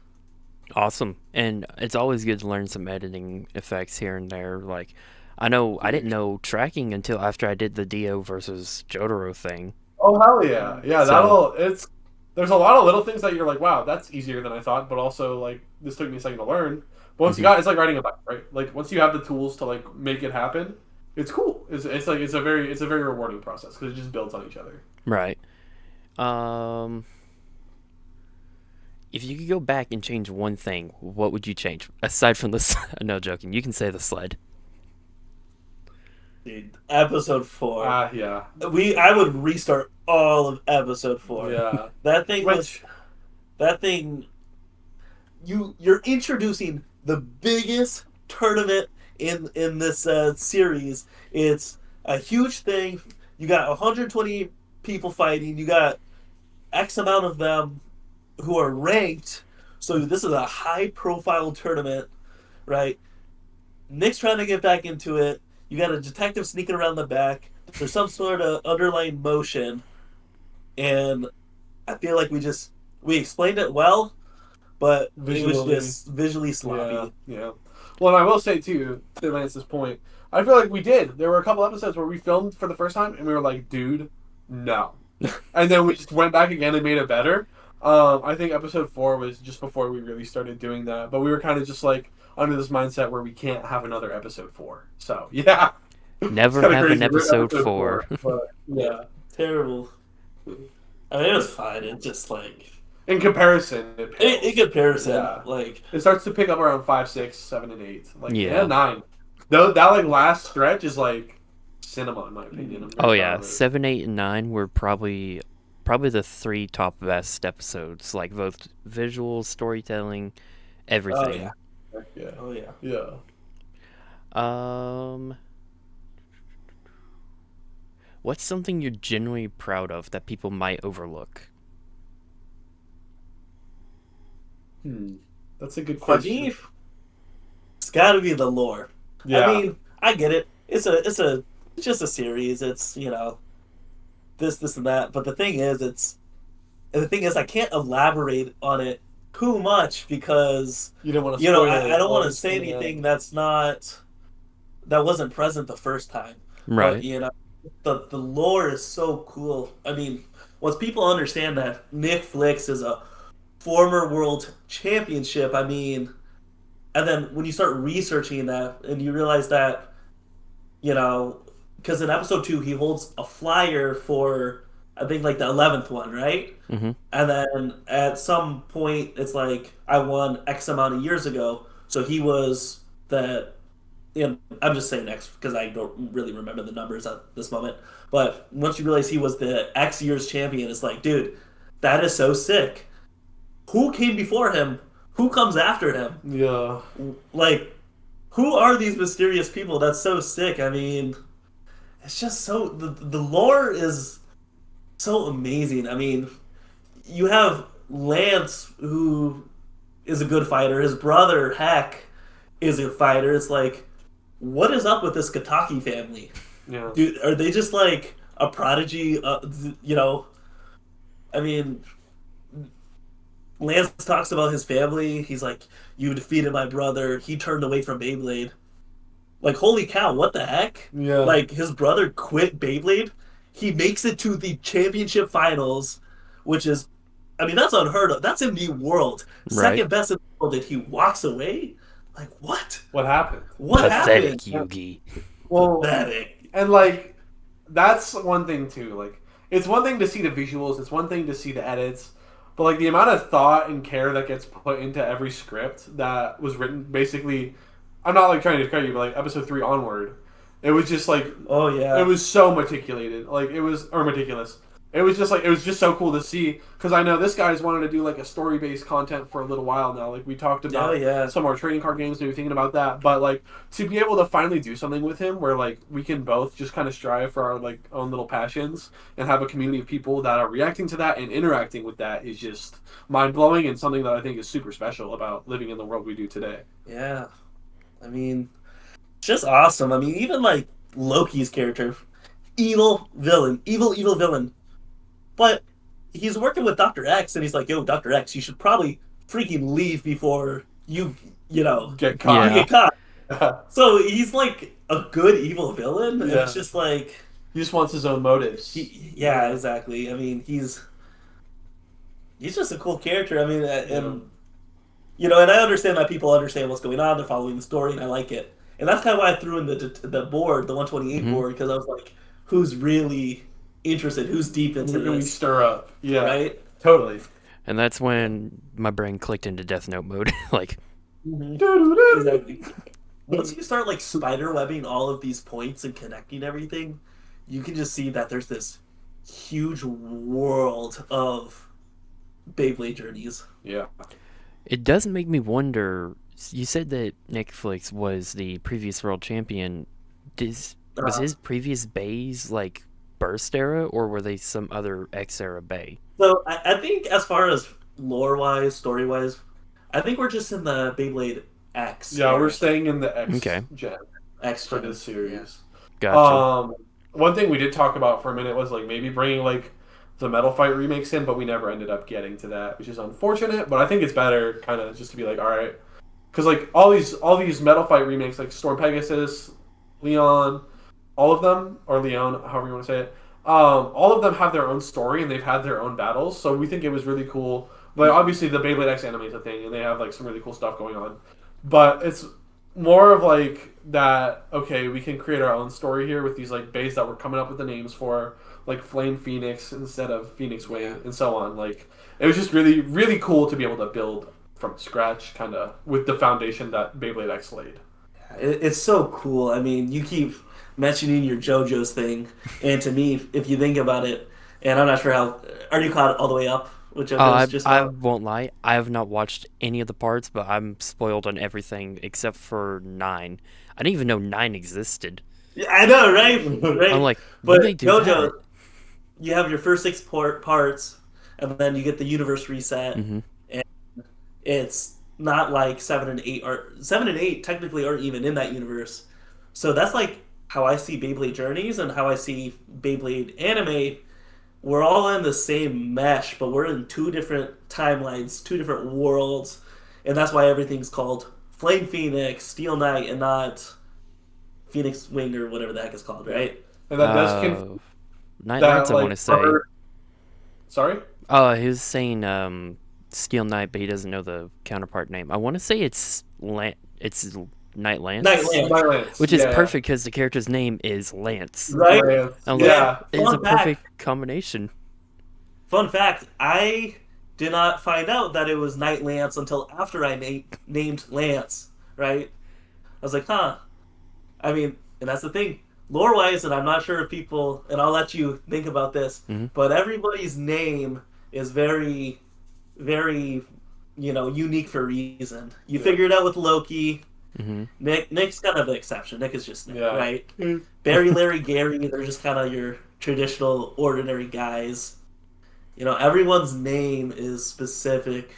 Awesome. And it's always good to learn some editing effects here and there. Like, I know I didn't know tracking until after I did the Dio versus Jotaro thing.
Oh hell yeah, yeah.
So,
It's there's a lot of little things that you're like, wow, that's easier than I thought. But also like this took me a second to learn. But once you
mhm,
got, it's like riding a bike, right? Like once you have the tools to like make it happen, it's cool. It's like it's a very rewarding process because it just builds on each other.
right. Um, if you could go back and change one thing, what would you change? Aside from this, no joking. You can say the sled.
Dude, episode 4.
Yeah,
I would restart all of episode 4.
yeah.
That thing was
Which
that thing. You're introducing the biggest tournament in this series. It's a huge thing. You got 120 people fighting. You got X amount of them who are ranked. So this is a high profile tournament, right? Nick's trying to get back into it. You got a detective sneaking around the back. There's some sort of underlying motion, and I feel like we explained it well, but it was
visually,
just visually
yeah,
sloppy.
yeah. Well, and I will say too, to Lance's point, I feel like we did. There were a couple episodes where we filmed for the first time, and we were like, dude, no. And then we just went back again and made it better. I think episode 4 was just before we really started doing that, but we were kind of just like under this mindset where we can't have another episode 4. So yeah, it's
Never
kind of
have an
crazy. We're at
episode
episode
4.
4, but yeah.
Terrible. I mean, it was fine. It just like
In comparison, it
in
pales.
comparison,
Yeah,
like
it starts to pick up around 5, 6, 7, and 8. Like yeah,
Yeah.
9. Though that like last stretch is like cinema in my opinion. I'm
Oh
very
yeah,
proud of it.
7, 8, and 9 were probably the 3 top best episodes. Like both visuals, storytelling,
oh yeah,
everything.
Yeah,
oh yeah.
yeah.
Um, what's something you're genuinely proud of that people might overlook?
Hmm. That's a good
For
question.
me, it's got to be the lore. I
Yeah.
mean, I get it. It's just a series. It's this and that. But the thing is, I can't elaborate on it too much because
You don't want to spoil
I
it
don't want
or
to say
something else.
anything that wasn't present the first time. But
Right.
the lore is so cool. I mean, once people understand that Nick Flix is a former world championship, I mean, and then when you start researching that and you realize that you know, because in episode 2 he holds a flyer for I think like the 11th one, right?
Mm-hmm.
And then at some point it's like I won X amount of years ago, so he was the. I'm just saying X because I don't really remember the numbers at this moment. But once you realize he was the X years champion, it's like, dude, that is so sick. Who came before him? Who comes after him?
Yeah.
Like, who are these mysterious people? That's so sick. I mean, it's just so the lore is so amazing. I mean, you have Lance who is a good fighter. His brother Heck is a fighter. It's like, what is up with this Kataki family?
Yeah.
Dude, are they just like a prodigy? I mean, Lance talks about his family. He's like, "You defeated my brother. He turned away from Beyblade." Like, holy cow, what the heck?
Yeah.
Like, his brother quit Beyblade. He makes it to the championship finals, which is, I mean, that's unheard of. That's in the world.
Right.
Second best in the world, and he walks away? Like, what?
What happened?
What
Pathetic,
happened?
Yugi.
Well,
Pathetic.
and like that's one thing too. Like it's one thing to see the visuals, it's one thing to see the edits, but like the amount of thought and care that gets put into every script that was written basically I'm not like trying to discredit you, but like episode 3 onward, it was just like
Oh, yeah.
it was so meticulated. Like it was or meticulous. It was just like it was just so cool to see because I know this guy's wanted to do like a story based content for a little while now. Like we talked
Oh
about
yeah,
some of our trading card games, maybe thinking about that. But like to be able to finally do something with him where like we can both just kind of strive for our like own little passions and have a community of people that are reacting to that and interacting with that is just mind blowing and something that I think is super special about living in the world we do today.
yeah. I mean, it's just awesome. I mean, even like Loki's character, evil villain. But he's working with Doctor X, and he's like, "Yo, Doctor X, you should probably freaking leave before
Get
you
caught.
Yeah.
get caught."
Yeah.
So he's like a good evil villain, and it's just like,
He just wants his own motives.
yeah, exactly. I mean, he's just a cool character. I mean, and and I understand that people understand what's going on. They're following the story, and I like it. And that's kind of why I threw in the board, the 128
Mhm.
board, because I was like, who's really interested? Who's deep into
Who can we
this?
stir up? Yeah,
Right?
totally.
And that's when my brain clicked into Death Note mode. Like,
Exactly. Once you start like spider webbing all of these points and connecting everything, you can just see that there's this huge world of Beyblade Journeys.
Yeah.
it does make me wonder. You said that Netflix was the previous world champion. Was his previous bays like Burst era, or were they some other X era bay?
So I think as far as lore wise, story wise, I think we're just in the Beyblade X.
Yeah,
era.
we're staying in the X
Okay.
gen
X
for
gen.
this series.
Gotcha.
One thing we did talk about for a minute was like maybe bringing like the Metal Fight remakes in, but we never ended up getting to that, which is unfortunate. But I think it's better, kind of, just to be like, all right, because like all these Metal Fight remakes, like Storm Pegasus, Leon, all of them, or Leon, however you want to say it, all of them have their own story and they've had their own battles. So we think it was really cool. But obviously, the Beyblade X anime is a thing, and they have like some really cool stuff going on. But it's more of like that. Okay, we can create our own story here with these like bays that we're coming up with the names for, like Flame Phoenix instead of Phoenix Wing, and so on. Like it was just really really cool to be able to build from scratch, kind of with the foundation that Beyblade X laid.
It's so cool. I mean, you keep mentioning your JoJo's thing, and to me, if you think about it, and I'm not sure how, are you caught all the way up with JoJo's just
I
now?
won't lie. I have not watched any of the parts, but I'm spoiled on everything except for 9. I didn't even know 9 existed.
Yeah, I know, right?
I'm
Right.
like, when
But
they do
JoJo,
that?
you have your first six parts, and then you get the universe reset,
Hmm.
and it's not like seven and eight technically aren't even in that universe. So that's like how I see Beyblade Journeys and how I see Beyblade Anime. We're all in the same mesh, but we're in two different timelines, two different worlds, and that's why everything's called Flame Phoenix, Steel Knight, and not Phoenix Wing or whatever the heck it's called, right?
And that does confirm
Night
that
Lance, I want to say.
Sorry.
Oh, he was saying Steel Knight, but he doesn't know the counterpart name. I want to say it's Night Lance,
Night Lance.
Lance.
which is
Yeah.
perfect because the character's name is Lance.
Right?
Lance.
I'm
Yeah.
like, it's a
Fun fact.
perfect combination.
Fun fact, I did not find out that it was Night Lance until after I named Lance, right? I was like, huh. I mean, and that's the thing. Lore wise, and I'm not sure if people, and I'll let you think about this,
Mhm.
but everybody's name is very, very, unique for a reason. You
Yeah.
figure it out with Loki.
Hmm.
Nick's kind of the exception. Nick is just Nick,
Yeah.
right? Barry, Larry, Gary, they're just kind of your traditional, ordinary guys. Everyone's name is specific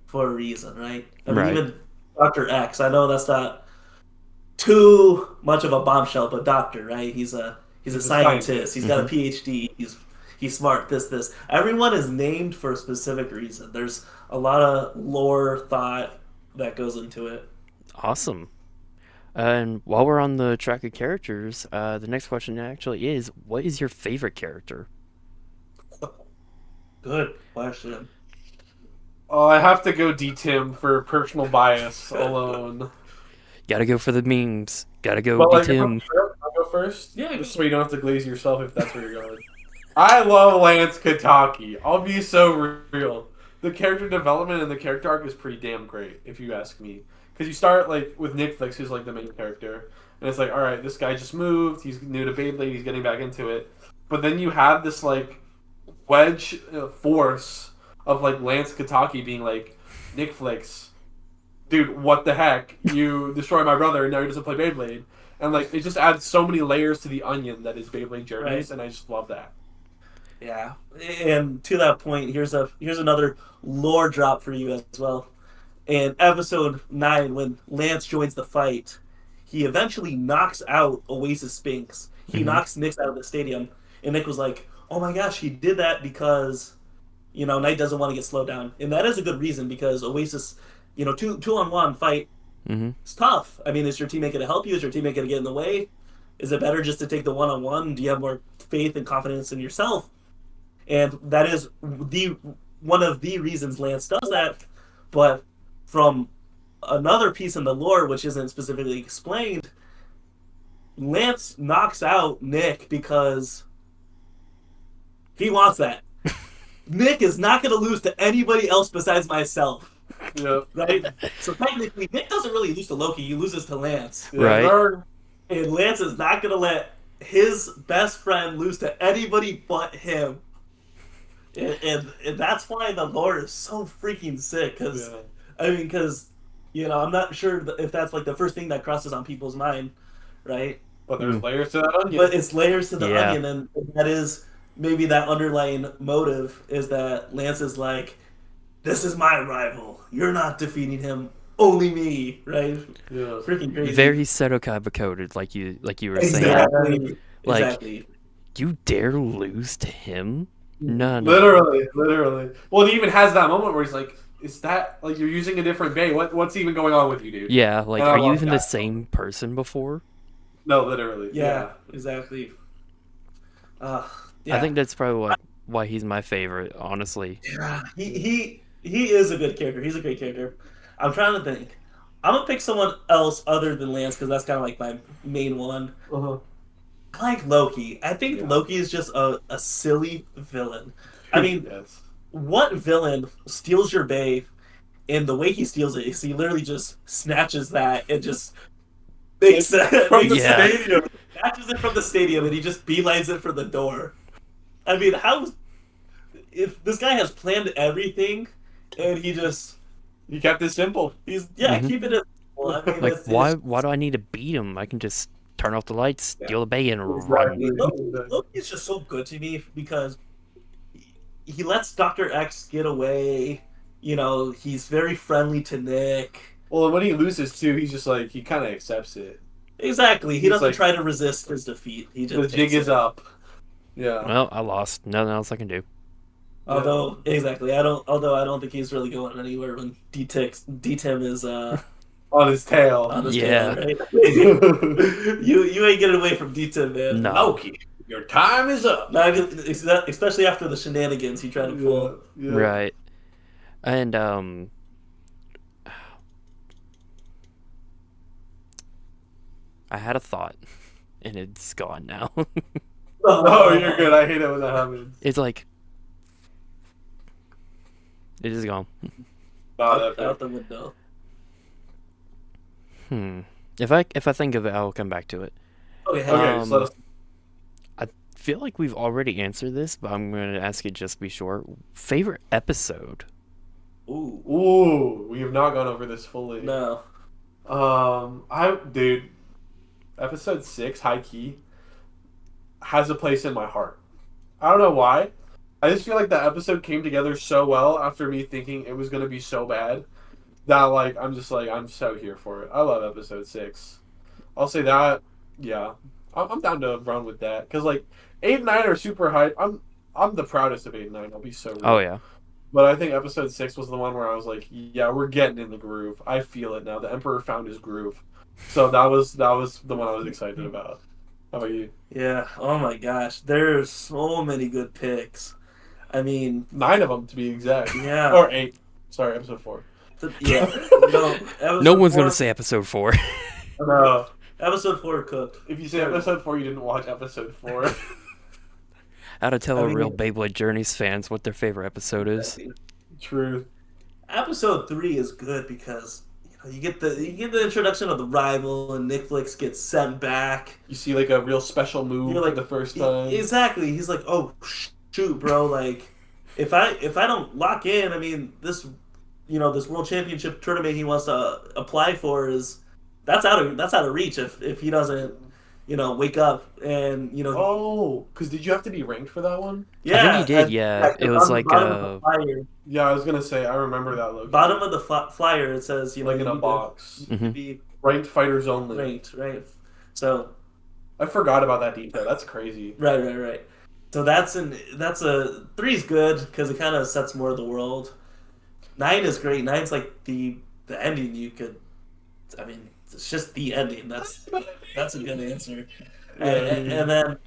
for a reason, right? I mean,
Right.
even Dr. X, I know that's not too much of a bombshell, but doctor, right? He's a scientist. He's got a PhD. He's smart. This. Everyone is named for a specific reason. There's a lot of lore thought that goes into it.
Awesome. And while we're on the track of characters, the next question actually is, what is your favorite character?
Good question.
Oh, I have to go D-Tim for personal bias alone.
Gotta go for the memes. Gotta go
But
beat
like,
him.
I'll go first.
Yeah,
Just so you don't have to glaze yourself if that's where you're going. I love Lance Kataki. I'll be so real. The character development and the character arc is pretty damn great, if you ask me. Because you start like with Nick Flix, who's like the main character, and it's like, all right, this guy just moved. He's new to Beyblade. He's getting back into it. But then you have this like wedge force of like Lance Kataki being like, Nick Flicks, dude, what the heck? You destroyed my brother, and now he doesn't play Beyblade. And like it just adds so many layers to the onion that is Beyblade Journeys,
Right.
and I just love that.
Yeah, and to that point, here's another lore drop for you as well. In episode 9, when Lance joins the fight, he eventually knocks out Oasis Spinks. He knocks Nick out of the stadium, and Nick was like, "Oh my gosh, he did that because, Knight doesn't want to get slowed down," and that is a good reason because Oasis, two on one fight, it's tough. I mean, is your teammate going to help you? Is your teammate going to get in the way? Is it better just to take the one on one? Do you have more faith and confidence in yourself? And that is one of the reasons Lance does that. But from another piece in the lore, which isn't specifically explained, Lance knocks out Nick because he wants that. Nick is not going to lose to anybody else besides myself.
Yeah.
Right? So technically, Nick doesn't really lose to Loki. He loses to Lance.
Right.
And Lance is not going to let his best friend lose to anybody but him. And that's why the lore is so freaking sick. Because, I'm not sure if that's like the first thing that crosses on people's mind, right?
But there's layers to that onion.
But it's layers to the onion, and that is maybe that underlying motive is that Lance is like, this is my rival. You're not defeating him. Only me, right?
Yeah.
Freaking crazy.
Very Setokaiba coded, like you were saying.
Exactly.
Like,
Exactly.
you dare lose to him? No.
Literally. Well, he even has that moment where he's like, "Is that like you're using a different bay? What's even going on with you, dude?"
Yeah, like,
And I
are you
love
even
that.
the same person before?
No, literally.
Yeah, exactly. Yeah.
I think that's probably why he's my favorite, honestly.
Yeah, he is a good character. He's a great character. I'm trying to think. I'm gonna pick someone else other than Lance because that's kind of like my main one.
Uh-huh.
I like Loki. I think Loki is just a silly villain. I mean,
Yes.
what villain steals your bay, and the way he steals it is he literally just snatches that and just makes that
From the
Yeah.
stadium.
snatches it from the stadium and he just beelines it for the door. I mean, if this guy has planned everything and he just
You kept it simple.
keeping it. Well, I mean,
Like,
it's
why do I need to beat him? I can just turn off the lights, steal the bay, and run.
Loki's just so good to me because he lets Dr. X get away. He's very friendly to Nick.
Well, and when he loses too, he's just like he kind of accepts it.
Exactly. He
He's
doesn't
like-
try to resist his defeat. He just
The jig
takes
is
it.
up. Yeah.
Well, I lost. Nothing else I can do.
Although I don't think he's really going anywhere when D-Tim is
On his tail.
on his
Yeah.
tail, right? you ain't getting away from D-Tim, man.
No.
Loki, your time is up.
Not even- especially after the shenanigans he tried to pull.
Yeah.
Right. And I had a thought, and it's gone now.
Oh, you're good. I hate it when that happens.
It's like it is gone.
Nah,
Out the window.
If I think of it, I will come back to it.
Okay,
Okay, so let us.
I feel like we've already answered this, but I'm going to ask it just to be sure. Favorite episode?
Ooh.
Ooh, we have not gone over this fully.
No.
Dude, episode 6, High Key, has a place in my heart. I don't know why. I just feel like that episode came together so well after me thinking it was gonna be so bad that like I'm so here for it. I love episode 6. I'll say that. Yeah, I'm down to run with that because like 8 and 9 are super hype. I'm the proudest of 8 and 9. I'll be so real.
Oh yeah.
But I think episode 6 was the one where I was like, yeah, we're getting in the groove. I feel it now. The Emperor found his groove. So that was the one I was excited about. How about you?
Yeah. Oh my gosh. There's so many good picks. I mean,
9 of them to be exact.
yeah.
Or 8. Sorry, episode 4.
Yeah. No.
No one's going
to
to say episode 4.
No.
Episode 4 cooked.
If you say episode 4, you didn't watch episode 4.
How to tell
I
a
mean-
real Beyblade Journeys fans what their favorite episode is.
Truth.
Episode 3 is good because you get the introduction of the rival and Nick Flicks gets sent back.
You see like a real special move
You're
for
like
the first time.
Exactly. He's like, oh shoot, bro, like if I don't lock in, I mean, this this world championship tournament he wants to apply for is that's out of reach if he doesn't wake up and
Oh, because did you have to be ranked for that one?
I think you
yeah,
did. Yeah, it was like
bottom of the flyer,
Yeah, I was gonna say I remember that logo.
bottom of the flyer it says
like
you
in a
need
box.
to be
Ranked fighters only.
ranked, right? So
I forgot about that detail. That's crazy.
right. So that's a three's good because it kind of sets more of the world. 9 is great. 9's like the ending you could. I mean, it's just the ending. That's a good answer. And then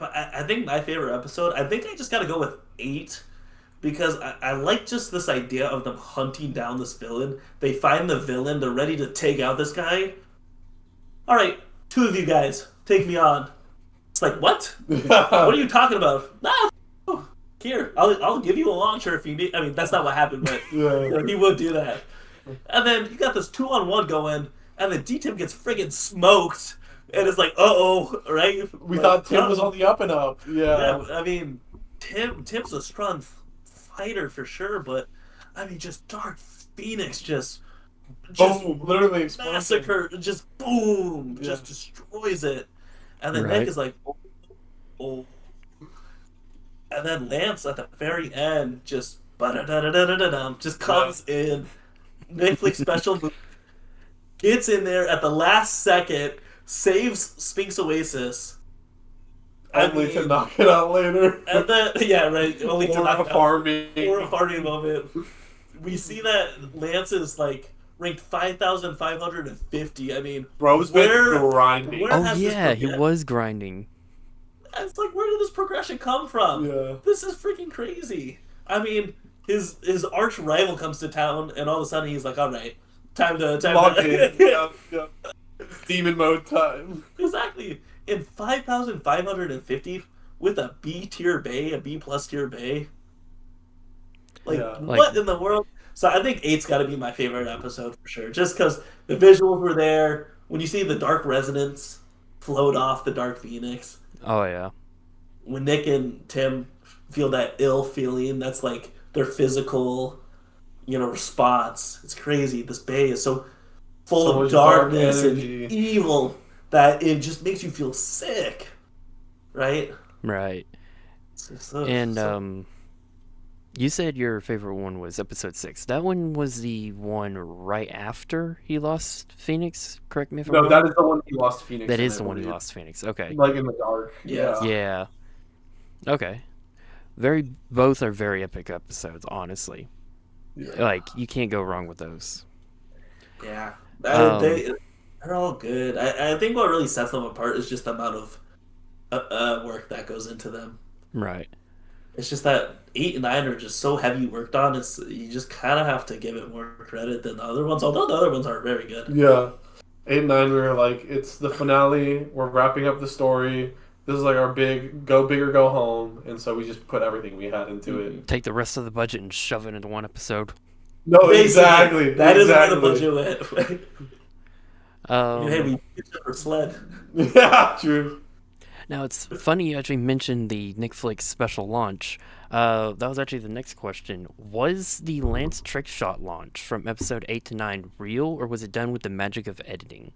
I think my favorite episode. I think I just got to go with 8 because I like just this idea of them hunting down this villain. They find the villain. They're ready to take out this guy. All right, 2 of you guys take me on. It's like, what? What are you talking about? Nah, here, I'll give you a launcher if you need. I mean, that's not what happened, but he would do that. And then you got this 2-on-1 going, and then D-Tim gets friggin' smoked, and it's like, right?
We thought Tim was on the up and up. Yeah.
I mean, Tim's a strong fighter for sure, but I mean, just Dark Phoenix just
Boom, literally explosion.
massacre, just boom, just destroys it. And then Nick is like, oh. And then Lance at the very end just comes in. Netflix special move. Gets in there at the last second, saves Sphinx Oasis.
Only to knock it out later.
And then, only to knock it out. Or a farming moment. We see that Lance is like ranked 5,550. I mean,
bro's been grinding.
He was grinding.
It's like, where did this progression come from?
Yeah.
This is freaking crazy. I mean, his arch rival comes to town, and all of a sudden he's like, all right, time to
log in. Yeah. Demon mode time.
Exactly. In 5,550 with a B tier bay, a B plus tier bay. What in the world? So I think 8's got to be my favorite episode for sure. Just because the visuals were there. When you see the Dark Resonance float off the Dark Phoenix.
Oh, yeah.
When Nick and Tim feel that ill feeling, that's like their physical, response. It's crazy. This bay is so full of darkness and evil that it just makes you feel sick. Right?
Right. You said your favorite one was episode 6. That one was the one right after he lost Phoenix? Correct me if I'm wrong?
No, that is the one he lost Phoenix.
That is the one he lost Phoenix. Okay.
Like in the dark.
Yeah. Okay. Both are very epic episodes, honestly. Yeah. Like, you can't go wrong with those.
Yeah. They're all good. I think what really sets them apart is just the amount of work that goes into them.
Right.
It's just that 8 and 9 are just so heavy worked on. You just kind of have to give it more credit than the other ones, although the other ones are very good.
Yeah. 8 and 9 we were like, it's the finale. We're wrapping up the story. This is like our big go big or go home, and so we just put everything we had into it.
Take the rest of the budget and shove it into one episode.
No, exactly.
That is where the budget went. Hey, we used it for sled.
Yeah, true.
Now, it's funny you actually mentioned the Netflix special launch. That was actually the next question. Was the Lance trick shot launch from episode 8 to 9 real, or was it done with the magic of editing?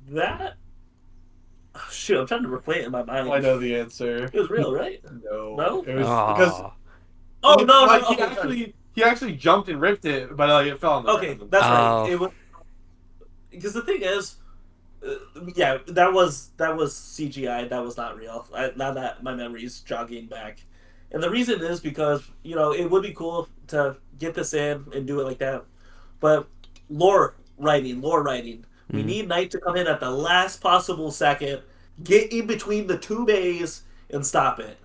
That... Oh, shoot, I'm trying to replay it in my mind.
I know the answer.
It was real, right?
No? It was
because...
Oh,
no.
He actually jumped and ripped it, but it fell on the
ground. Okay, that's right. It was... Because the thing is... that was CGI. That was not real. Now that my memory's jogging back, and the reason is because it would be cool to get this in and do it like that, but lore writing. We need Knight to come in at the last possible second, get in between the two bays, and stop it.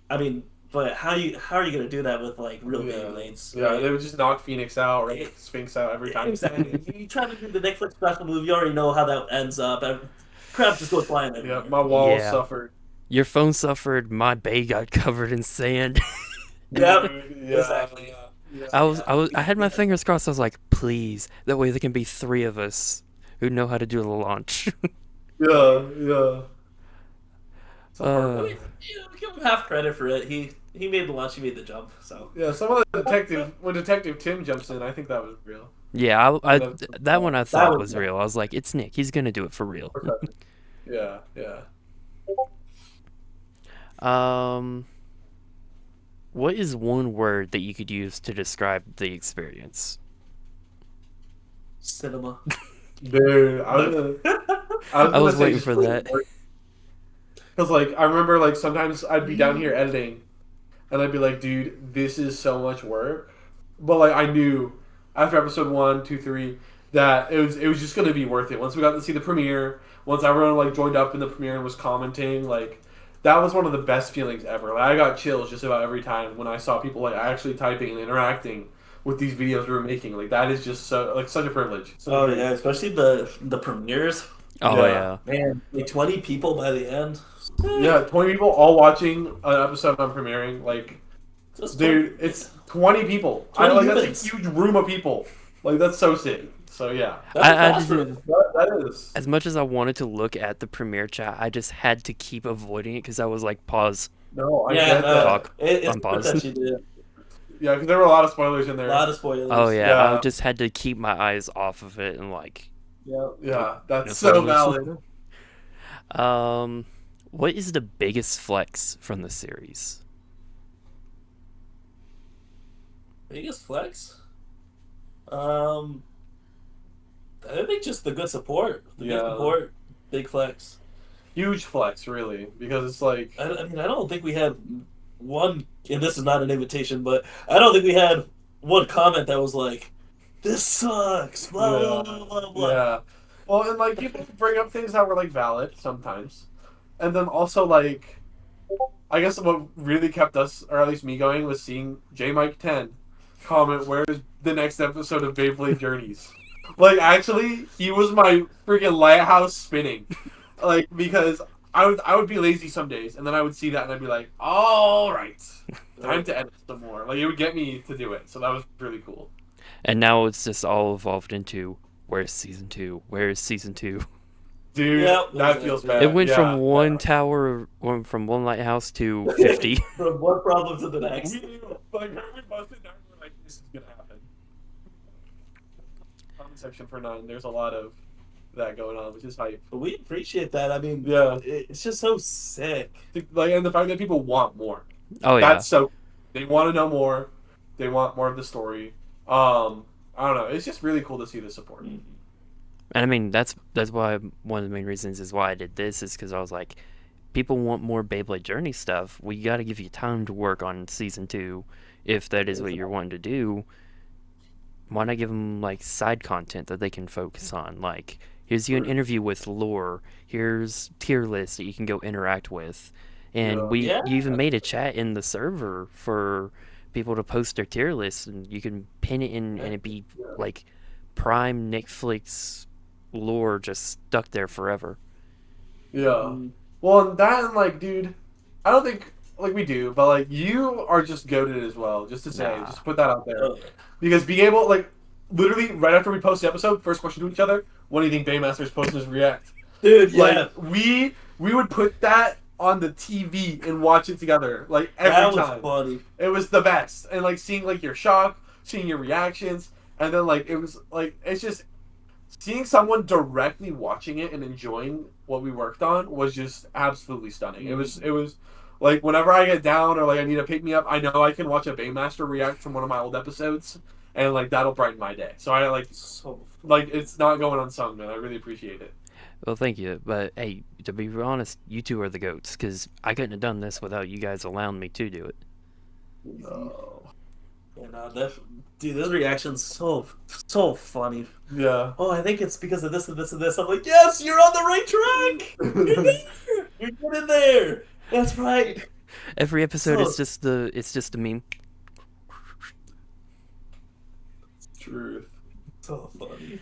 I mean, but how are you gonna do that with like real Beyblades?
Yeah, right? They would just knock Phoenix out or Sphinx out every time.
Exactly. You try to do the Netflix special move, you already know how that ends up. Crap just goes flying everywhere.
Yeah, my wall suffered.
Your phone suffered. My bay got covered in sand.
Yep. Exactly.
Yeah. I had my fingers crossed. I was like, please, that way there can be 3 of us who know how to do the launch.
Yeah. It's a hard
I
Uh,
one.
mean, give him half credit for it. He made the launch, he made the jump. So
Yeah, some of the detective when Detective Tim jumps in, I think that was real.
yeah,
I think that's
that one I
that
thought
was
was real. I was like, it's Nick. He's gonna do it for real.
yeah, yeah.
Um, what is one word that you could use to describe the experience?
cinema.
Dude, I was
I
gonna
was
say
waiting
just
for that.
because like I remember like sometimes I'd be down here editing and I'd be like, dude, this is so much work. But like I knew after episode 1, 2, 3 that it was just gonna be worth it. Once we got to see the premiere, once everyone like joined up in the premiere and was commenting, like that was one of the best feelings ever. Like I got chills just about every time when I saw people like actually typing and interacting with these videos we were making. Like that is just so like such a privilege. Such a
Oh
privilege.
yeah, especially the premieres.
Oh
Yeah.
yeah.
Man, like 20 people by the end.
Yeah, 20 people all watching an episode I'm premiering. Like,
Just 20,
dude, it's 20 people. I
20
like
humans.
that's a huge room of people. Like that's so sick. So yeah,
That's a
I
fast
didn't.
room.
that is.
As much as I wanted to look at the premiere chat, I just had to keep avoiding it because I was like, pause,
No, I
Yeah,
get
no,
that.
talk,
it's good
unpause.
that you did.
Yeah, because there were a lot of spoilers in
A
there.
lot of
Oh
spoilers.
yeah, I
Yeah,
just had to keep my eyes off of it and like,
Yeah.
nope,
yeah,
no
that's so
spoilers.
valid.
Um, what is the biggest flex from the series?
Biggest flex? Um, I think just the good support. The good
Yeah,
support, big flex.
huge flex, really, because it's like,
I mean, I don't think we had one, and this is not an invitation, but I don't think we had one comment that was like, "This sucks." Blah
yeah,
blah blah blah blah.
yeah. Well, and like people bring up things that were like valid sometimes, and then also like I guess what really kept us, or at least me, going was seeing J Mike 10 comment, "Where's the next episode of Beyblade Journeys?" Like, actually, he was my freaking lighthouse spinning. Like, because I would be lazy some days, and then I would see that, and I'd be like, "All right, time to edit some more." Like, it would get me to do it, so that was really cool.
And now it's just all evolved into where's season two? Where's season two?
Dude,
Yeah,
that feels
exactly.
It
bad.
went from
Yeah,
one tower, from one lighthouse to 50.
From one problem to the
yeah.
next.
Like, we busted down, we're like, this is gonna happen. Comment section for 9, there's a lot of that going on, which is hype.
But we appreciate that. I mean,
Yeah.
it's just so sick.
Like, and the fact that people want more.
Oh yeah.
That's so. They want to know more. They want more of the story. I don't know. It's just really cool to see the support.
And I mean, that's why one of the main reasons is why I did this is because I was like, people want more Beyblade Journey stuff. We got to give you time to work on season two, if that is what you're wanting to do. Why not give them like side content that they can focus on? Like, here's you an interview with Lore. Here's tier lists that you can go interact with, and
Yeah.
you even made a chat in the server for people to post their tier lists, and you can pin it in, and it be like prime Netflix lore just stuck there forever.
Yeah. Well, and that and like, dude, I don't think like we do, but like you are just goated as well. Just to say,
Nah.
just to put that out there,
Oh,
because being able like literally right after we post the episode, first question to each other: What do you think Baymaster's posting is react?
dude, yeah.
Like we would put that on the TV and watch it together like every
That was
time.
funny.
It was the best, and like seeing like your shock, seeing your reactions, and then like it was like it's just seeing someone directly watching it and enjoying what we worked on was just absolutely stunning. It was like whenever I get down or like I need to pick me up, I know I can watch a Baymaster react from one of my old episodes, and like that'll brighten my day. So I
So
like it's not going unsung, man. I really appreciate it.
Well, thank you, but hey, to be honest, you two are the goats because I couldn't have done this without you guys allowing me to do it.
you know, dude, this reaction's so funny.
Yeah.
Oh, I think it's because of this and this and this. I'm like, yes, you're on the right track. You're there. You're good in there. That's right.
Every episode
So-
it's just a meme.
Truth.
So funny.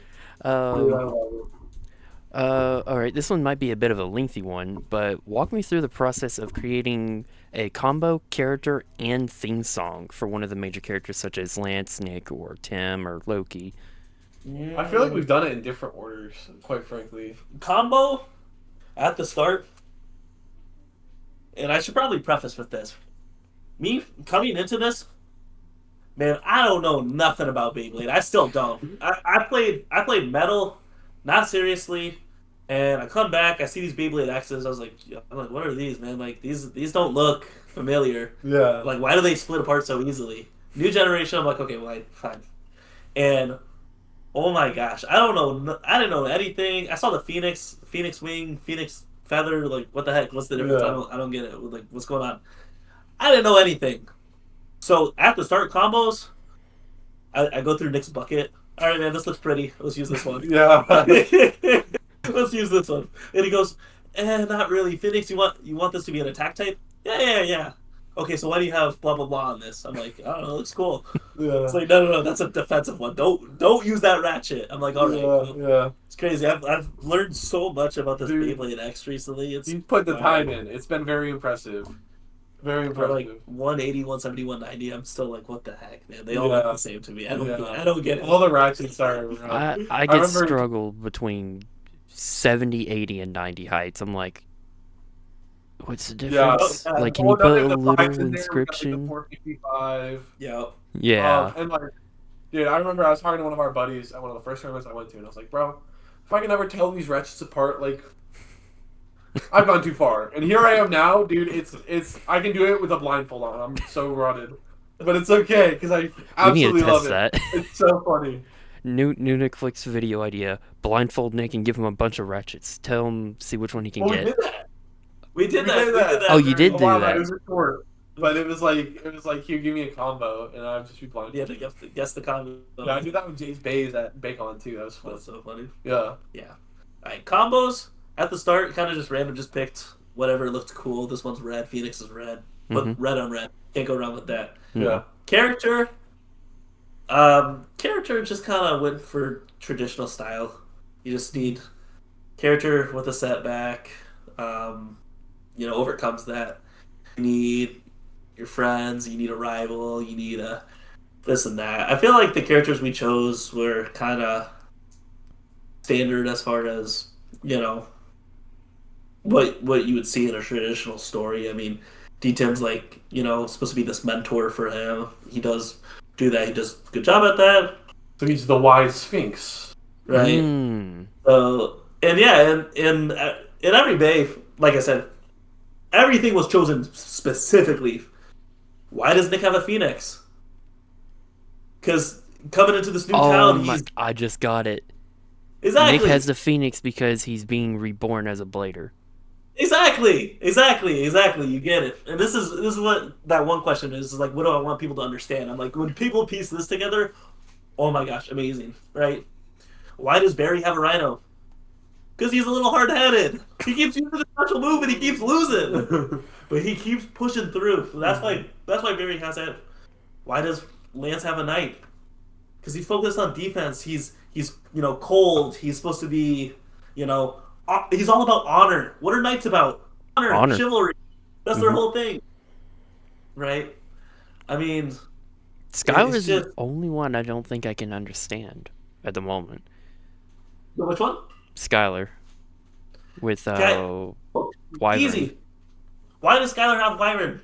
All right, this one might be a bit of a lengthy one, but walk me through the process of creating a combo character and theme song for one of the major characters, such as Lance, Nick, or Tim, or Loki.
I feel like we've done it in different orders, quite frankly.
Combo at the start. and I should probably preface with this. Me coming into this, man, I don't know nothing about Beyblade. I still don't. I played Metal, not seriously, and I come back. I see these Beyblade X's. I'm like, what are these, man? Like these don't look familiar.
Yeah.
Like, why do they split apart so easily? New generation. I'm like, okay, well, fine. And oh my gosh, I don't know. I didn't know anything. I saw the Phoenix wing, Phoenix feather. Like, what the heck? What's the difference?
Yeah.
I don't get it. Like, what's going on? I didn't know anything. So after start combos, I go through Nick's bucket. All right, man, this looks pretty. Let's use this one.
Yeah.
Let's use this one. And he goes, not really. Phoenix, you want this to be an attack type? Yeah. Okay, so why do you have blah blah blah on this? I'm like, I don't know, it looks cool.
Yeah.
It's like, no, that's a defensive one. Don't use that ratchet. I'm like, all right, cool.
Yeah.
It's crazy. I've learned so much about this
Dude,
Beyblade X recently. It's
You put the time in. It's been very impressive. Very
for like
impressive.
180, 170, 190. I'm still like, what the heck, man? They all look the same to me. I don't get it.
All the ratchets are.
I get struggled between 70, 80, and 90 heights. I'm like, what's the difference? Like, can you put a little inscription?
455.
Yeah.
And like, dude, I remember I was talking to one of our buddies at one of the first tournaments I went to, and I was like, bro, if I can ever tell these ratchets apart, like, I've gone too far. And here I am now, dude. It's I can do it with a blindfold on. I'm so rotted, but it's okay because I absolutely love it.
That.
It's so funny.
New Nick Flick's video idea: blindfold Nick and give him a bunch of ratchets. Tell him, see which one he can get.
We did that.
Oh, you did do that.
It was a short, but it was like, here, give me a combo, and I'd just be blindfolded.
Yeah, to guess the combo.
Yeah, I did that with Jay's Bays at Bacon too. That was fun.
That's so funny.
Yeah.
All right, combos at the start, kind of just random, just picked whatever looked cool. This one's red. Phoenix is red. But red on red. Can't go wrong with that.
Yeah.
Character just kind of went for traditional style. You just need character with a setback. Overcomes that. You need your friends. You need a rival. You need a this and that. I feel like the characters we chose were kind of standard as far as what you would see in a traditional story. I mean, D-Tim's like, supposed to be this mentor for him. He does do that. He does a good job at that.
So he's the wise sphinx.
Right. So, and in every bay, like I said, everything was chosen specifically. Why does Nick have a phoenix? Because coming into this new town,
I just got it.
Exactly.
Nick has the phoenix because he's being reborn as a blader.
Exactly. You get it. And this is what that one question is like, what do I want people to understand? I'm like, when people piece this together, oh my gosh, amazing, right? Why does Barry have a rhino? Because he's a little hard-headed. He keeps using the special move and he keeps losing. But he keeps pushing through. So that's why Barry has that. Why does Lance have a knight? Because he's focused on defense. He's cold. He's supposed to be, he's all about honor. What are knights about? Honor. Chivalry. That's their whole thing. Right? I mean,
Skylar's the only one I don't think I can understand at the moment.
Which one?
Skylar. With Wyvern.
Easy. Why does Skylar have Wyvern?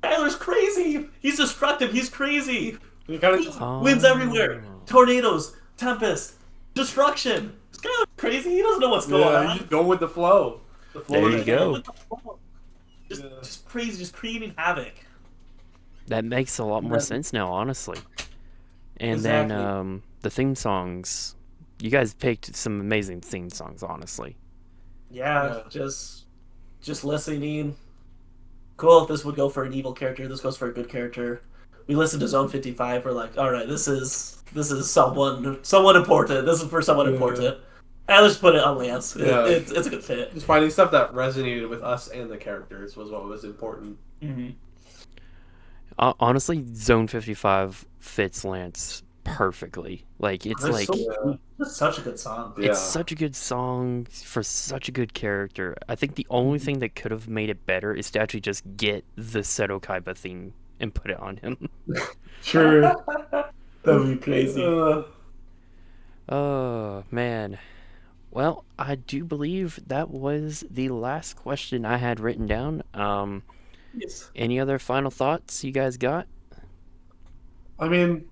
Skylar's crazy. He's destructive. He's crazy. He wins everywhere. Tornadoes, tempest, destruction. Skylar's crazy. He doesn't know what's going on.
He's just going with the flow.
There you go.
Just crazy, just creating havoc.
That makes a lot more sense now, honestly. And then the theme songs. You guys picked some amazing theme songs, honestly.
Yeah. Just listening. Cool, if this would go for an evil character, this goes for a good character. We listened to Zone 55, we're like, alright, this is someone important. This is for someone important. And let's put it on Lance. It's a good fit.
Just finding stuff that resonated with us and the characters was what was important.
Mm-hmm.
Honestly, Zone 55 fits Lance perfectly. Like, it's
such a good song.
It's such a good song for such a good character. I think the only thing that could have made it better is to actually just get the Seto Kaiba theme and put it on him.
Sure. That would be crazy.
Oh, man. Well, I do believe that was the last question I had written down.
Yes.
Any other final thoughts you guys got?
I mean,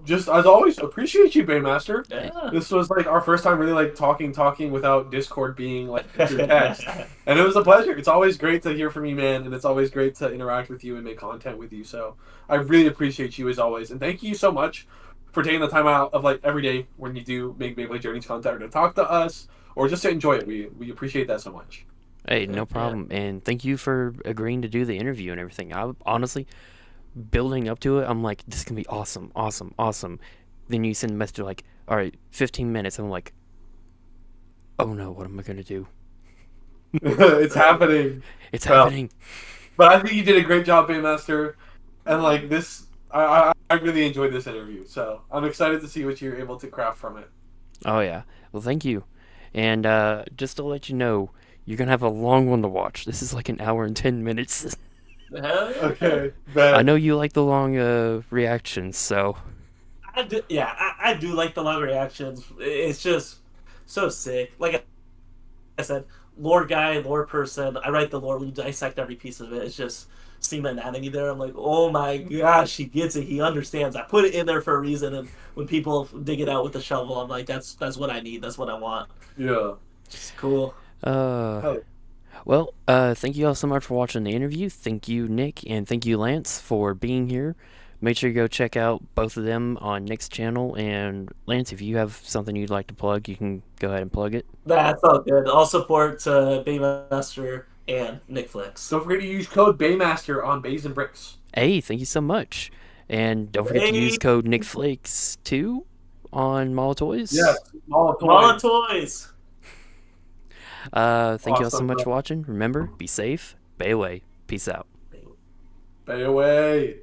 just as always, appreciate you, Baymaster.
Yeah.
This was like our first time really like talking without Discord being like through text, and it was a pleasure. It's always great to hear from you, man, and it's always great to interact with you and make content with you. So I really appreciate you as always, and thank you so much for taking the time out of like every day when you do make Beyblade Journeys content or to talk to us or just to enjoy it. We appreciate that so much.
Hey, no
Yeah.
problem. And thank you for agreeing to do the interview and everything. I honestly, building up to it, I'm like, this can be awesome, awesome, awesome. Then you send a message like, all right, 15 minutes. I'm like, oh no, what am I gonna do?
It's happening.
It's
Well,
happening.
but I think you did a great job, Baymaster. And like this, I really enjoyed this interview. So I'm excited to see what you're able to craft from it.
Oh yeah. Well, thank you. And just to let you know, you're gonna have a long one to watch. This is like an hour and 10 minutes.
Hell yeah.
Okay,
I
bet.
know you like the long reactions, so
I do, yeah, I do like the long reactions. It's just so sick. Like I said, lore guy, lore person. I write the lore. We dissect every piece of it. It's just seeing the anatomy there. I'm like, oh my gosh, he gets it. He understands. I put it in there for a reason. And when people dig it out with the shovel, I'm like, that's what I need. That's what I want.
Yeah.
It's cool.
Hell,
well, thank you all so much for watching the interview. Thank you, Nick, and thank you, Lance, for being here. Make sure you go check out both of them on Nick's channel. And Lance, if you have something you'd like to plug, you can go ahead and plug it.
That's all good. All support to Baymaster and Nick Flicks.
don't forget to use code Baymaster on Bays and Bricks.
Hey, thank you so much. And don't forget to use
Hey.
code NickFlakes2 on Mall Toys.
Yes, all
Mall
toys.
toys.
Thank you all so
Awesome,
much
bro.
for watching. Remember, be safe, bay away. Peace out.
Bay away.